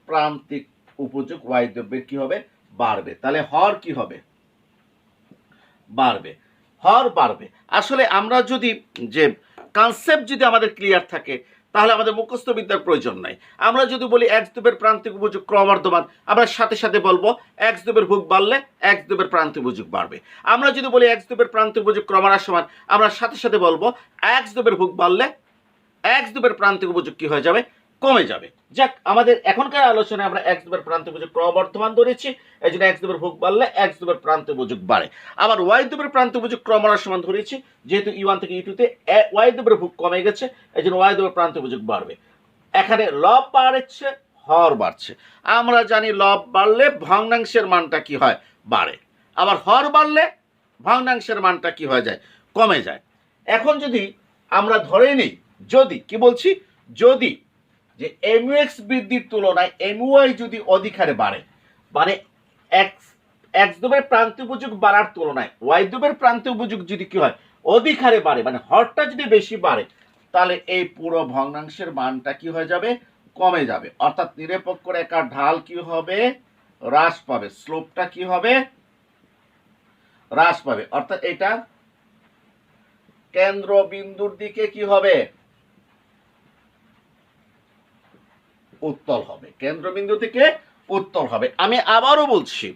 প্রান্তিক উপযোগ ওয়াই দ্রব্যের কি হবে? বাড়বে। তাহলে হর কি হবে? বাড়বে, হর বাড়বে। আসলে আমরা যদি যে কনসেপ্ট যদি আমাদের ক্লিয়ার থাকে তাহলে আমাদের মুখস্থ বিদ্যার প্রয়োজন নাই। আমরা যদি বলি এক্স দ্রব্যের প্রান্তিক উপযোগ ক্রমবর্ধমান, আমরা সাথে সাথে বলবো এক্স দ্রব্যের ভোগ বাড়লে এক্স দ্রব্যের প্রান্তিক উপযোগ বাড়বে। আমরা যদি বলি এক্স দ্রব্যের প্রান্তিক উপযোগ ক্রমহ্রাস সমান, আমরা সাথে সাথে বলবো এক্স দ্রব্যের ভোগ বাড়লে এক্স দ্রব্যের প্রান্তিক উপযোগ কি হয়ে যাবে? কমে যাবে। যাক, আমাদের এখনকার আলোচনায় আমরা এক্স দ্রব্যের প্রান্তিক উপযোগ ক্রমবর্ধমান ধরেছি, এই জন্য এক্স দ্রব্যের ভোগ বাড়লে এক্স দ্রব্যের প্রান্তিক উপযোগ বাড়ে। আবার ওয়াই দ্রব্যের প্রান্তিক উপযোগ ক্রমহ্রাস সমান ধরেছি, যেহেতু ই1 থেকে ই2 তে ওয়াই দ্রব্যের ভোগ কমে গেছে, এই জন্য ওয়াই দ্রব্যের প্রান্তিক উপযোগ বাড়বে। এখানে লব বাড়ছে, হর বাড়ছে। আমরা জানি লব বাড়লে ভগ্নাংশের মানটা কি হয়? বাড়ে। আবার হর বাড়লে ভগ্নাংশের মানটা কি হয়ে যায়? কমে যায়। এখন যদি আমরা ধরে নিই, যদি কি বলছি, যদি যে এমইউএক্স বৃদ্ধির তুলনায় এমইউআই যদি অধিক হারে বাড়ে, মানে এক্স দ্রব্যের প্রান্তিক উপযোগ বাড়ার তুলনায় ওয়াই দ্রব্যের প্রান্তিক উপযোগ যদি কি হয়? অধিক হারে বাড়ে, মানে হরটা যদি বেশি বাড়ে, তাহলে এই পুরো ভগ্নাংশের মানটা কি হয়ে যাবে? কমে যাবে। অর্থাৎ নিরপেক্ষ রেখার ঢাল কি হবে? হ্রাস পাবে। স্লোপটা কি হবে? হ্রাস পাবে। অর্থাৎ এটা কেন্দ্রবিন্দুর দিকে কি হবে? উত্তল হবে। কেন্দ্রবিন্দু থেকে উত্তল হবে। আমি আবারও বলছি,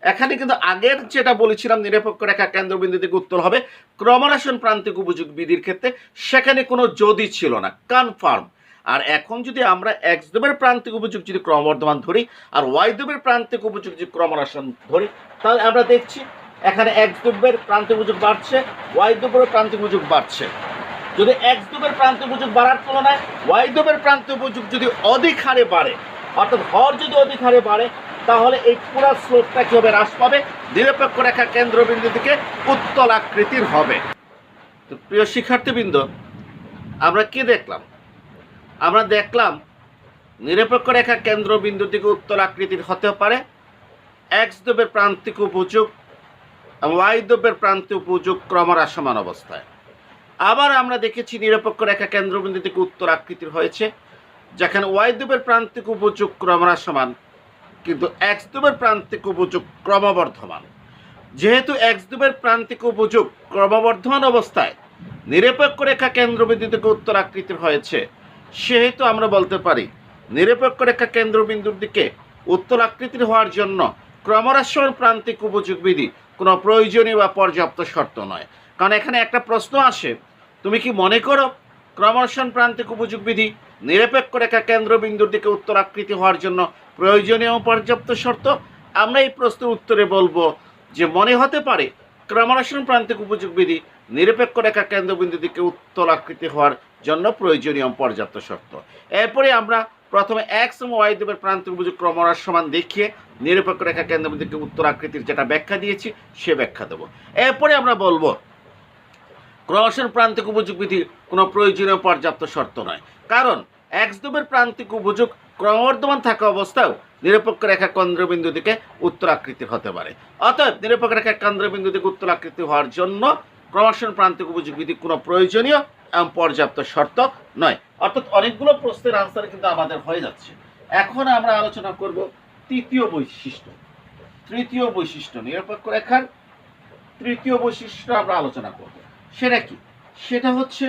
এখানে কিন্তু আগের যেটা বলেছিলাম নিরপেক্ষ রেখা কেন্দ্রবিন্দু থেকে উত্তল হবে ক্রমহ্রাসন প্রান্তিক উপযোগ বিধির ক্ষেত্রে, সেখানে কোনো যদি ছিল না, কনফার্ম। আর এখন যদি আমরা এক্স দ্রব্যের প্রান্তিক উপযোগ যদি ক্রমবর্ধমান ধরি আর ওয়াই দ্রব্যের প্রান্তিক উপযোগ যদি ক্রমহ্রাসন ধরি, তাহলে আমরা দেখছি এখানে এক্স দ্রব্যের প্রান্তিক উপযোগ বাড়ছে, ওয়াই দ্রব্যের প্রান্তিক উপযোগ বাড়ছে। যদি এক্স দ্রব্যের প্রান্তিক উপযোগ বাড়ার তুলনায় ওয়াই দ্রব্যের প্রান্তিক উপযোগ যদি অধিক হারে বাড়ে, অর্থাৎ হর যদি অধিক হারে বাড়ে, তাহলে এই পুরো স্লোপটা কি হবে? হ্রাস পাবে। নিরপেক্ষ রেখা কেন্দ্রবিন্দু থেকে উত্তল আকৃতির হবে। তো প্রিয় শিক্ষার্থীবৃন্দ, আমরা কি দেখলাম? আমরা দেখলাম নিরপেক্ষ রেখা কেন্দ্রবিন্দু থেকে উত্তল আকৃতির হতে পারে এক্স দ্রব্যের প্রান্তিক উপযোগ ওয়াই দ্রব্যের প্রান্তিক উপযোগ ক্রমহ্রাস সমান অবস্থায়। আবার আমরা দেখেছি নিরপেক্ষ রেখা কেন্দ্রবিন্দু থেকে উত্তল আকৃতির হয়েছে যেখানে ওয়াই দ্রব্যের প্রান্তিক উপযোগ ক্রমহ্রাস সমান, কিন্তু এক্স দ্রব্যের প্রান্তিক উপযোগ ক্রমবর্ধমান। যেহেতু এক্স দ্রব্যের প্রান্তিক উপযোগ ক্রমবর্ধমান অবস্থায় নিরপেক্ষ রেখা কেন্দ্রবিন্দু থেকে উত্তল আকৃতির হয়েছে, সেহেতু আমরা বলতে পারি নিরপেক্ষ রেখা কেন্দ্রবিন্দুর দিকে উত্তল আকৃতির হওয়ার জন্য ক্রমহ্রাসন প্রান্তিক উপযোগ বিধি কোনো প্রয়োজনীয় বা পর্যাপ্ত শর্ত নয়। কারণ এখানে একটা প্রশ্ন আসে, তুমি কি মনে করো ক্রমহ্রাসন প্রান্তিক উপযোগ বিধি নিরপেক্ষ রেখা কেন্দ্রবিন্দুর দিকে উত্তল আকৃতি হওয়ার জন্য প্রয়োজনীয় ও পর্যাপ্ত শর্ত? আমরা এই প্রশ্নের উত্তরে বলবো যে মনে হতে পারে ক্রমহ্রাসন প্রান্তিক উপযোগ বিধি নিরপেক্ষ রেখা কেন্দ্রবিন্দু দিকে উত্তল আকৃতি হওয়ার জন্য প্রয়োজনীয় পর্যাপ্ত শর্ত। এরপরে আমরা প্রথমে এক্স এবং ওয়াই দ্রব্যের প্রান্তিক উপযোগ ক্রমহ্রাস সমান দেখিয়ে নিরপেক্ষ রেখা কেন্দ্রবিন্দু দিকে উত্তল আকৃতির যেটা ব্যাখ্যা দিয়েছি সে ব্যাখ্যা দেবো। এরপরে আমরা বলবো ক্রমহ্রাসন প্রান্তিক উপযোগ বিধি কোনো প্রয়োজনীয় পর্যাপ্ত শর্ত নয়, কারণ এক্স দ্রব্যের প্রান্তিক উপযোগ ক্রমবর্ধমান থাকা অবস্থায় নিরপেক্ষ রেখা কেন্দ্রবিন্দু দিকে উত্তল আকৃতির হতে পারে। অতএব নিরপেক্ষ রেখা কেন্দ্রবিন্দু দিকে উত্তল আকৃতি হওয়ার জন্য ক্রমহ্রাসন প্রান্তিক উপযোগ বিধি কোনো প্রয়োজনীয় এবং পর্যাপ্ত শর্ত নয়। অর্থাৎ অনেকগুলো প্রশ্নের আনসার কিন্তু আমাদের হয়ে যাচ্ছে। এখন আমরা আলোচনা করব তৃতীয় বৈশিষ্ট্য নিরপেক্ষ রেখার তৃতীয় বৈশিষ্ট্য আমরা আলোচনা করব। সেটা কি? সেটা হচ্ছে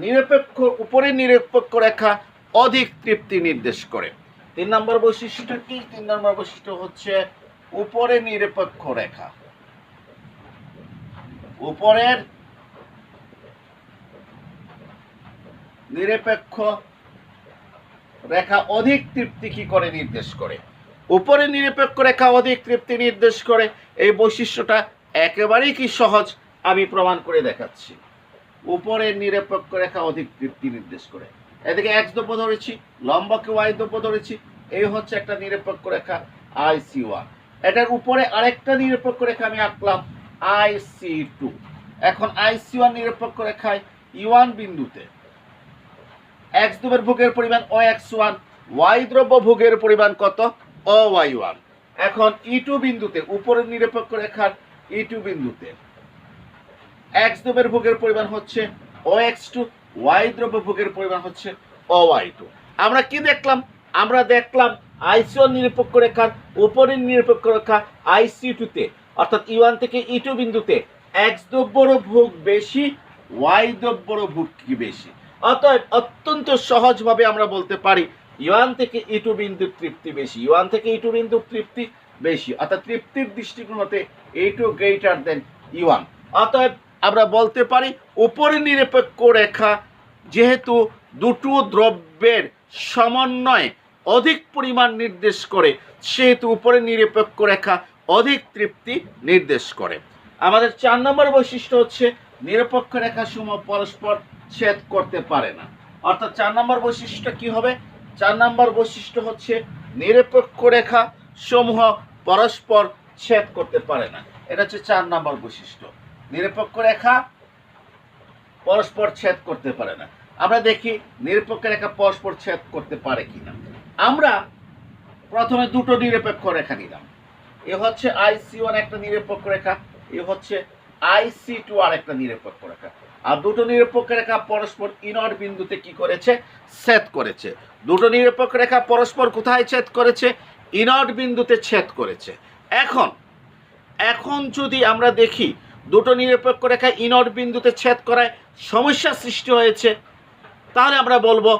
নিরপেক্ষ, উপরের নিরপেক্ষ রেখা অধিক তৃপ্তি নির্দেশ করে। 3 নম্বর বৈশিষ্ট্য কি? 3 নম্বর বৈশিষ্ট্য হচ্ছে উপরের নিরপেক্ষ রেখা, উপরের নিরপেক্ষ রেখা অধিক তৃপ্তি কি করে নির্দেশ করে? উপরের নিরপেক্ষ রেখা অধিক তৃপ্তি নির্দেশ করে। এই বৈশিষ্ট্যটা একেবারেই কি সহজ, আমি প্রমাণ করে দেখাচ্ছি। উপরের নিরপেক্ষ রেখা অধিক তৃপ্তি নির্দেশ করে। এদিকে এক্স দ্রব্য ধরেছি, লম্বকে ওয়াই দ্রব্য ধরেছি, এই হচ্ছে একটা নিরপেক্ষ রেখা IC1। এটার উপরে আরেকটা নিরপেক্ষ রেখা আমি আঁকলাম IC2। এখন IC1 নিরপেক্ষ রেখায় E1 বিন্দুতে এক্স দ্রব্যের ভোগের পরিমাণ OX1, ওয়াই দ্রব্য ভোগের পরিমাণ কত? OY1। এখন E2 বিন্দুতে, উপরের নিরপেক্ষ রেখার E2 বিন্দুতে এক্স দ্রব্যের ভোগের পরিমাণ হচ্ছে OX2, ওয়াই দ্রব্য ভোগের পরিমাণ হচ্ছে OY2। আমরা কি দেখলাম? আমরা দেখলাম IC1 নিরপেক্ষ রেখার উপরের নিরপেক্ষ রেখা IC2 তে, অর্থাৎ E1 থেকে E2 বিন্দুতে এক্স দ্রব্যর ভোগ বেশি, ওয়াই দ্রব্যর ভোগ কি বেশি। অতএব অত্যন্ত সহজভাবে আমরা বলতে পারি E1 থেকে E2 বিন্দুর তৃপ্তি বেশি, E1 থেকে E2 বিন্দুর তৃপ্তি বেশি, অর্থাৎ তৃপ্তির দৃষ্টিকোণ হতে E2 গ্রেটার দেন E1। অতএব আমরা বলতে পারি উপরের নিরপেক্ষ রেখা যেহেতু দুটো দ্রব্যের সমন্বয়ে অধিক পরিমাণ নির্দেশ করে, সেহেতু উপরের নিরপেক্ষ রেখা অধিক তৃপ্তি নির্দেশ করে। আমাদের 4 নম্বর বৈশিষ্ট্য হচ্ছে নিরপেক্ষ রেখা সমূহ পরস্পর ছেদ করতে পারে না। অর্থাৎ 4 নম্বর বৈশিষ্ট্য কি হবে? 4 নম্বর বৈশিষ্ট্য হচ্ছে নিরপেক্ষ রেখা সমূহ পরস্পর ছেদ করতে পারে না। এটা হচ্ছে 4 নম্বর বৈশিষ্ট্য, নিরপেক্ষ রেখা পরস্পর ছেদ করতে পারে না। আমরা দেখি নিরপেক্ষ রেখা পরস্পর ছেদ করতে পারে কিনা। আমরা প্রথমে দুটো নিরপেক্ষ রেখা নিলাম, এ হচ্ছে IC1 একটা নিরপেক্ষ রেখা, এ হচ্ছে IC2 আর একটা নিরপেক্ষ রেখা। আর দুটো নিরপেক্ষ রেখা পরস্পর E0 বিন্দুতে কি করেছে? ছেদ করেছে। দুটো নিরপেক্ষ রেখা পরস্পর কোথায় ছেদ করেছে? E0 বিন্দুতে ছেদ করেছে। এখন যদি আমরা দেখি দুটো নিরপেক্ষ রেখা E0 বিন্দুতে ছেদ করায় সমস্যা সৃষ্টি হয়েছে, তাহলে আমরা বলবো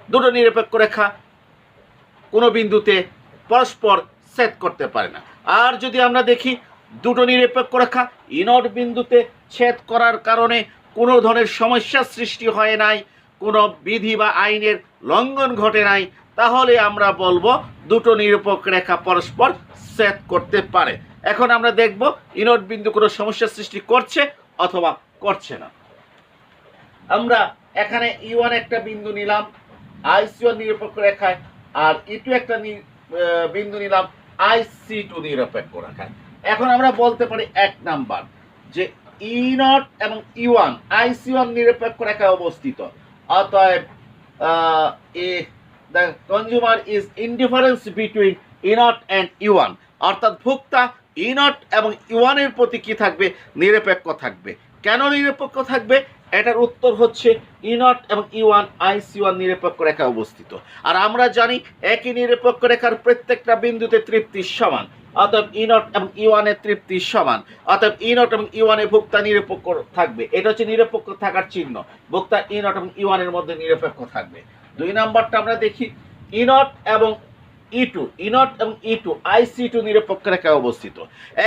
দুটো নিরপেক্ষ রেখা কোনো বিন্দুতে পরস্পর ছেদ করতে পারে না। আর যদি আমরা দেখি দুটো নিরপেক্ষ রেখা E0 বিন্দুতে ছেদ করার কারণে কোনো ধরনের সমস্যা সৃষ্টি হয় নাই, কোনো বিধি বা আইনের লঙ্ঘন ঘটে নাই, তাহলে আমরা বলবো দুটো নিরপেক্ষ রেখা পরস্পর ছেদ করতে পারে। এখন আমরা দেখব E0 বিন্দু কোনো সমস্যা সৃষ্টি করছে অথবা করছে না। আমরা এখানে E1 একটা বিন্দু নিলাম IC1 নিরপেক্ষ রেখায়, আর E2 একটা বিন্দু নিলাম IC2 নিরপেক্ষ রেখায়। এখন আমরা বলতে পারি 1 নাম্বার যে E0 এবং E1 IC1 নিরপেক্ষ রেখায় অবস্থিত। অতএব the consumer is indifference between E0 and E1, অর্থাৎ ভোক্তা E0 এবং E1 এর প্রতি কি থাকবে? নিরপেক্ষ থাকবে। কেন নিরপেক্ষ থাকবে? এটার উত্তর হচ্ছে E0 এবং E1 IC1 নিরপেক্ষ রেখায় অবস্থিত। আর আমরা জানি একই নিরপেক্ষ রেখার প্রত্যেকটা বিন্দুতে তৃপ্তি সমান, অতএব E0 এবং E1 এর তৃপ্তি সমান। অতএব E0 এবং E1 এর ভোক্তা নিরপেক্ষ থাকবে। এটা হচ্ছে নিরপেক্ষ থাকার চিহ্ন, ভোক্তা E0 এবং E1 এর মধ্যে নিরপেক্ষ থাকবে। 2 নাম্বারটা আমরা দেখি E0 এবং E2 IC2 নিরপেক্ষ রেখায় অবস্থিত।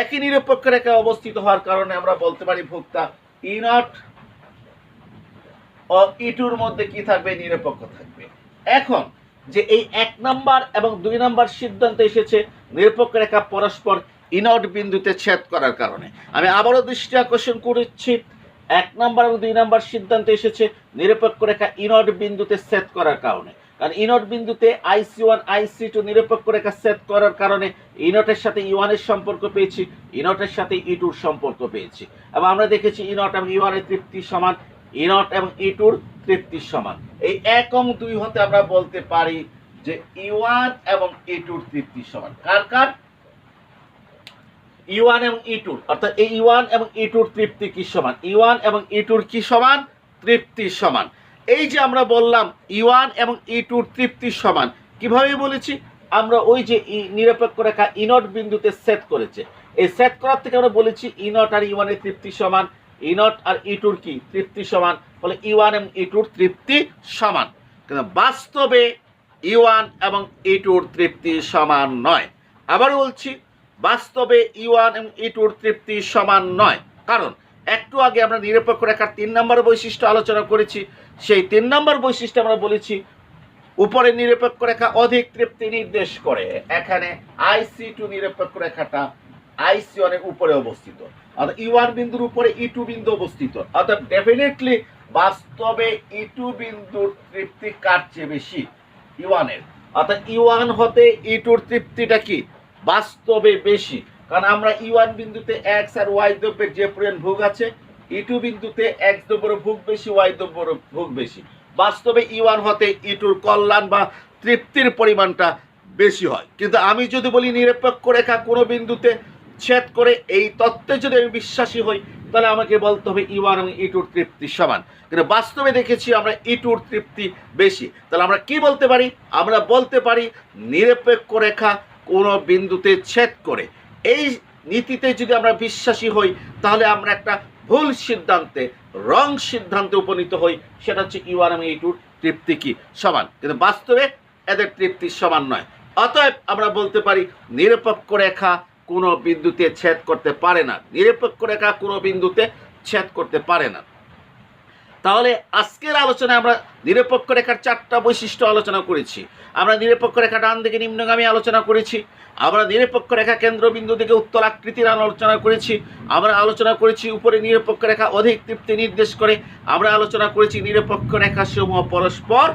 একই নিরপেক্ষ রেখায় অবস্থিত হওয়ার কারণে আমরা বলতে পারি ভোক্তা E0 ও E2 মধ্যে কি থাকবে? নিরপেক্ষ থাকবে। এখন যে এই 1 নাম্বার এবং 2 নাম্বার সিদ্ধান্ত এসেছে নিরপেক্ষ রেখা পরস্পর E0 বিন্দুতে ছেদ করার কারণে, আমি আবারও দৃষ্টি আকর্ষণ করেছি 1 নাম্বার এবং 2 নাম্বার সিদ্ধান্ত এসেছে নিরপেক্ষ রেখা E0 বিন্দুতে ছেদ করার কারণে। কারণ E0 বিন্দুতে IC1 IC2 নিরপেক্ষ রেখা ছেদ করার কারণে E0 এর সাথে E1 এর সম্পর্ক পেয়েছি, E0 এর সাথে E2 এর সম্পর্ক পেয়েছি, এবং আমরা দেখেছি E0 এবং E1 এর তৃপ্তি সমান, E0 এবং E2 এর তৃপ্তি সমান। এই 1 এবং 2 হতে আমরা বলতে পারি যে E1 এবং E2 এর তৃপ্তি সমান। কার? E1 এবং E2, অর্থাৎ এই E1 এবং E2 এর তৃপ্তি কি সমান? E1 এবং E2 এর কি সমান? তৃপ্তি সমান। এই যে আমরা বললাম E1 এবং E2 এর তৃপ্তি সমান, কিভাবে বলেছি? আমরা ওই যে নিরপেক্ষ রেখা ইনট বিন্দুতে সেট করেছে, এই সেট করার থেকে আমরা বলেছি ইনট আর ইওয়ানের তৃপ্তি সমান, ইনট আর ইটুর কি তৃপ্তি সমান, ফলে ইওয়ান এবং ইটুর তৃপ্তি সমান। কিন্তু বাস্তবে ইওয়ান এবং ইটুর তৃপ্তি সমান নয়। আবার বলছি, বাস্তবে ইওয়ান এবং ইটুর তৃপ্তি সমান নয়। কারণ একটু আগে আমরা নিরপেক্ষ রেখার 3 নম্বর বৈশিষ্ট্য আলোচনা করেছি। সেই 3 নম্বর বৈশিষ্ট্য আমরা বলেছি উপরে নিরপেক্ষ রেখা অধিক তৃপ্তি নির্দেশ করে। এখানে IC2 নিরপেক্ষ রেখাটা IC1 এর উপরে অবস্থিত, অর্থাৎ E1 বিন্দুর উপরে E2 বিন্দু অবস্থিত, অর্থাৎ ডেফিনেটলি বাস্তবে E2 বিন্দুর তৃপ্তি কার চেয়ে বেশি? E1 এর। অর্থাৎ E1 হতে E2 এর তৃপ্তিটা কি বাস্তবে বেশি, কারণ আমরা E1 বিন্দুতে x আর y দ্রব্যের যে পরিমাণ ভোগ আছে, E2 বিন্দুতে x দ্রব্যের ভোগ বেশি, y দ্রব্যের ভোগ বেশি। বাস্তবে E1 হতে E2 এর কল্যাণ বা তৃপ্তির পরিমাণটা বেশি হয়। কিন্তু আমি যদি বলি নিরপেক্ষ রেখা কোনো বিন্দুতে ছেদ করে, এই তত্ত্বে যদি আমি বিশ্বাসী হই, তাহলে আমাকে বলতে হবে E1 এবং E2 এর তৃপ্তি সমান। কিন্তু বাস্তবে দেখেছি আমরা E2 এর তৃপ্তি বেশি। তাহলে আমরা কি বলতে পারি? আমরা বলতে পারি নিরপেক্ষ রেখা কোনো বিন্দুতে ছেদ করে। এই নীতিতে যদি আমরা বিশ্বাসী হই, তাহলে আমরা একটা ভুল সিদ্ধান্তে, রং সিদ্ধান্তে উপনীত হই, সেটা হচ্ছে E1 এবং E2 তৃপ্তি কি সমান, কিন্তু বাস্তবে এদের তৃপ্তি সমান নয়। অতএব আমরা বলতে পারি নিরপেক্ষ রেখা কোনো বিন্দুতে ছেদ করতে পারে না, নিরপেক্ষ রেখা কোনো বিন্দুতে ছেদ করতে পারে না। তাহলে আজকের আলোচনায় আমরা নিরপেক্ষ রেখার 4টা বৈশিষ্ট্য আলোচনা করেছি। আমরা নিরপেক্ষ রেখা ডান দিকে নিম্নগামী আলোচনা করেছি, আমরা নিরপেক্ষ রেখা কেন্দ্রবিন্দু থেকে উত্তর আকৃতির আলোচনা করেছি, আমরা আলোচনা করেছি উপরে নিরপেক্ষ রেখা অধিক তৃপ্তি নির্দেশ করে, আমরা আলোচনা করেছি নিরপেক্ষ রেখা সমূহ পরস্পর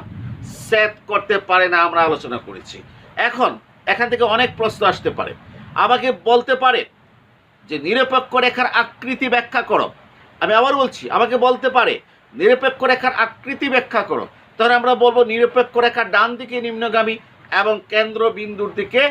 ছেদ করতে পারে না, আমরা আলোচনা করেছি। এখন এখান থেকে অনেক প্রশ্ন আসতে পারে, আমাকে বলতে পারে যে নিরপেক্ষ রেখার আকৃতি ব্যাখ্যা করো। আমি আবার বলছি, আমাকে বলতে পারে নিরপেক্ষ রেখার আকৃতি ব্যাখ্যা করো। তাহলে আমরা বলবো নিরপেক্ষ রেখা ডান দিকে নিম্নগামী এবং কেন্দ্রবিন্দুর দিকে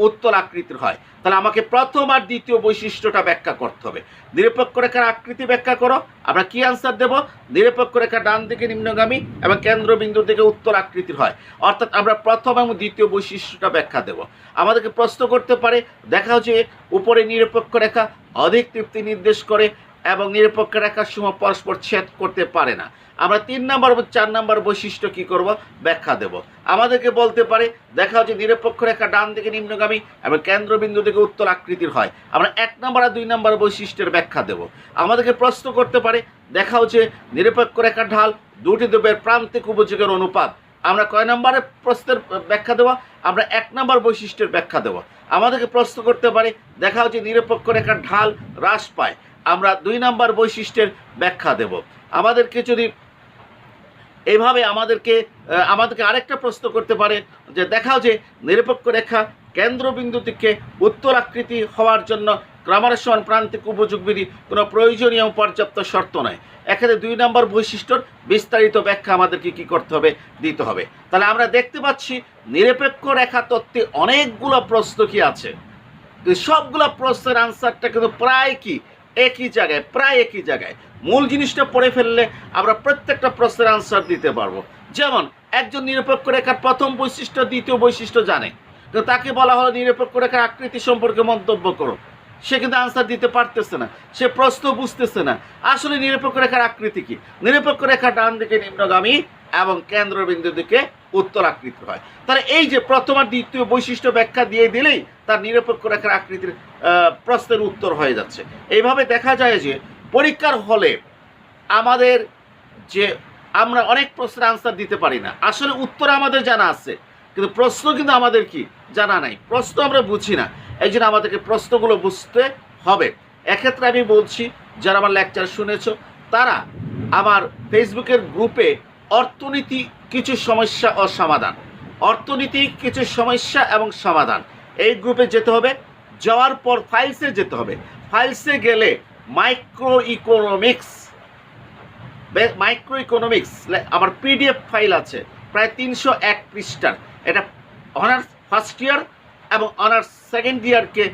উত্তল আকৃতির হয়। তাহলে আমাকে প্রথম আর দ্বিতীয় বৈশিষ্ট্যটা ব্যাখ্যা করতে হবে। নিরপেক্ষ রেখার আকৃতি ব্যাখ্যা করো, আমরা কি আনসার দেব? নিরপেক্ষ রেখা ডান দিকে নিম্নগামী এবং কেন্দ্রবিন্দুর দিকে উত্তল আকৃতির হয়। অর্থাৎ আমরা প্রথম এবং দ্বিতীয় বৈশিষ্ট্যটা ব্যাখ্যা দেব। আমাদেরকে প্রশ্ন করতে পারে, দেখাও যে উপরে নিরপেক্ষ রেখা অধিক তৃপ্তি নির্দেশ করে এবং নিরপেক্ষ রেখার সমূহ পরস্পর ছেদ করতে পারে না। আমরা 3 নম্বর এবং 4 নম্বর বৈশিষ্ট্য কি করব? ব্যাখ্যা দেব। আমাদেরকে বলতে পারে, দেখাও যে নিরপেক্ষ রেখা ডান দিকে নিম্নগামী এবং কেন্দ্রবিন্দু থেকে উত্তল আকৃতির হয়। আমরা 1 নম্বর আর 2 নম্বর বৈশিষ্ট্যের ব্যাখ্যা দেব। আমাদেরকে প্রশ্ন করতে পারে, দেখাও যে নিরপেক্ষ রেখার ঢাল দুটি দ্রব্যের প্রান্তিক উপযোগের অনুপাত। আমরা কয় নম্বরের প্রশ্নের ব্যাখ্যা দেব? আমরা 1 নম্বর বৈশিষ্ট্যের ব্যাখ্যা দেব। আমাদেরকে প্রশ্ন করতে পারে, দেখাও যে নিরপেক্ষ রেখার ঢাল হ্রাস পায়। আমরা 2 নম্বর বৈশিষ্ট্যের ব্যাখ্যা দেব। আমাদেরকে যদি এইভাবে আমাদেরকে আরেকটা প্রশ্ন করতে পারে যে দেখাও যে নিরপেক্ষ রেখা কেন্দ্রবিন্দু থেকে উত্তল আকৃতি হওয়ার জন্য ক্রমার সমান প্রান্তিক উপযোগ বিধি কোনো প্রয়োজনীয় পর্যাপ্ত শর্ত নয়। এখানে 2 নম্বর বৈশিষ্ট্যর বিস্তারিত ব্যাখ্যা আমাদেরকে কি করতে হবে? দিতে হবে। তাহলে আমরা দেখতে পাচ্ছি নিরপেক্ষ রেখা তত্ত্বে অনেকগুলো প্রশ্ন কি আছে, সবগুলো প্রশ্নের আনসারটা কিন্তু প্রায় কি একই জায়গায়, প্রায় একই জায়গায়। মূল জিনিসটা পড়ে ফেললে আমরা প্রত্যেকটা প্রশ্নের আনসার দিতে পারবো। যেমন একজন নিরপেক্ষ রেখার প্রথম বৈশিষ্ট্য দ্বিতীয় বৈশিষ্ট্য জানে, কিন্তু তাকে বলা হলো নিরপেক্ষ রেখার আকৃতি সম্পর্কে মন্তব্য করো, সে কিন্তু আনসার দিতে পারতেছে না, সে প্রশ্ন বুঝতেছে না আসলে নিরপেক্ষ রেখার আকৃতি কি। নিরপেক্ষ রেখা ডান দিকে নিম্নগামী এবং কেন্দ্রবিন্দু দিকে উত্তল আকৃতি হয়। তাহলে এই যে প্রথম আর দ্বিতীয় বৈশিষ্ট্য ব্যাখ্যা দিয়ে দিলেই তার নিরপেক্ষ রেখার আকৃতির প্রশ্নের উত্তর হয়ে যাচ্ছে। এইভাবে দেখা যায় যে পরীক্ষার হলে আমাদের যে আমরা অনেক প্রশ্নের আনসার দিতে পারি না, আসলে উত্তর আমাদের জানা আছে কিন্তু প্রশ্ন কিন্তু আমাদের কি জানা নাই, প্রশ্ন আমরা বুঝি না। এই জন্য আমাদেরকে প্রশ্নগুলো বুঝতে হবে। এক্ষেত্রে আমি বলছি, যারা আমার লেকচার শুনেছো তারা আমার ফেসবুকের গ্রুপে অর্থনীতি কিছু সমস্যা ও সমাধান, অর্থনীতি কিছু সমস্যা এবং সমাধান, এই গ্রুপে যেতে হবে। যাওয়ার পর ফাইলসে যেতে হবে। ফাইলসে গেলে মাইক্রো ইকোনমিক্স আমার পিডিএফ ফাইল আছে প্রায় 301 পৃষ্ঠার। এটা অনার্স ফার্স্ট ইয়ার এবং অনার্স সেকেন্ড ইয়ারকে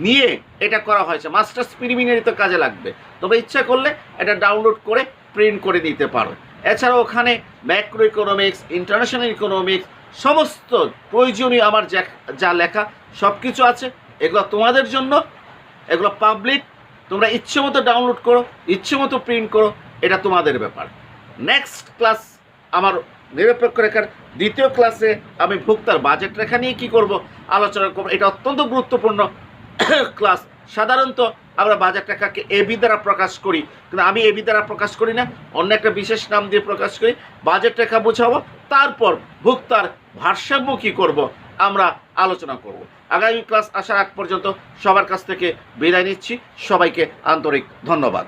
নিয়ে এটা করা হয়েছে। মাস্টার্স প্রিলিমিনারি তো কাজে লাগবে, তবে ইচ্ছা করলে এটা ডাউনলোড করে প্রিন্ট করে নিতে পারো। এছাড়াও ওখানে ম্যাক্রো ইকোনমিক্স, ইন্টারন্যাশনাল ইকোনমিক্স, সমস্ত প্রয়োজনীয় আমার যা লেখা সব কিছু আছে। এগুলো তোমাদের জন্য, এগুলো পাবলিক, তোমরা ইচ্ছে মতো ডাউনলোড করো, ইচ্ছে মতো প্রিন্ট করো, এটা তোমাদের ব্যাপার। নেক্সট ক্লাস আমার নিরপেক্ষ রেখার দ্বিতীয় ক্লাসে আমি ভোক্তার বাজেট রেখা নিয়ে কী করব আলোচনা করব। এটা অত্যন্ত গুরুত্বপূর্ণ ক্লাস। সাধারণত আমরা বাজেট রেখাকে এবি দ্বারা প্রকাশ করি, কিন্তু আমি এবি দ্বারা প্রকাশ করি না, অন্য একটা বিশেষ নাম দিয়ে প্রকাশ করি। বাজেট রেখা বোঝাবো, তারপর ভোক্তার ভারসাম্য কী করব আমরা আলোচনা করব। আগামী ক্লাস আসার আগ পর্যন্ত সবার কাছ থেকে বিদায় নিচ্ছি। সবাইকে আন্তরিক ধন্যবাদ।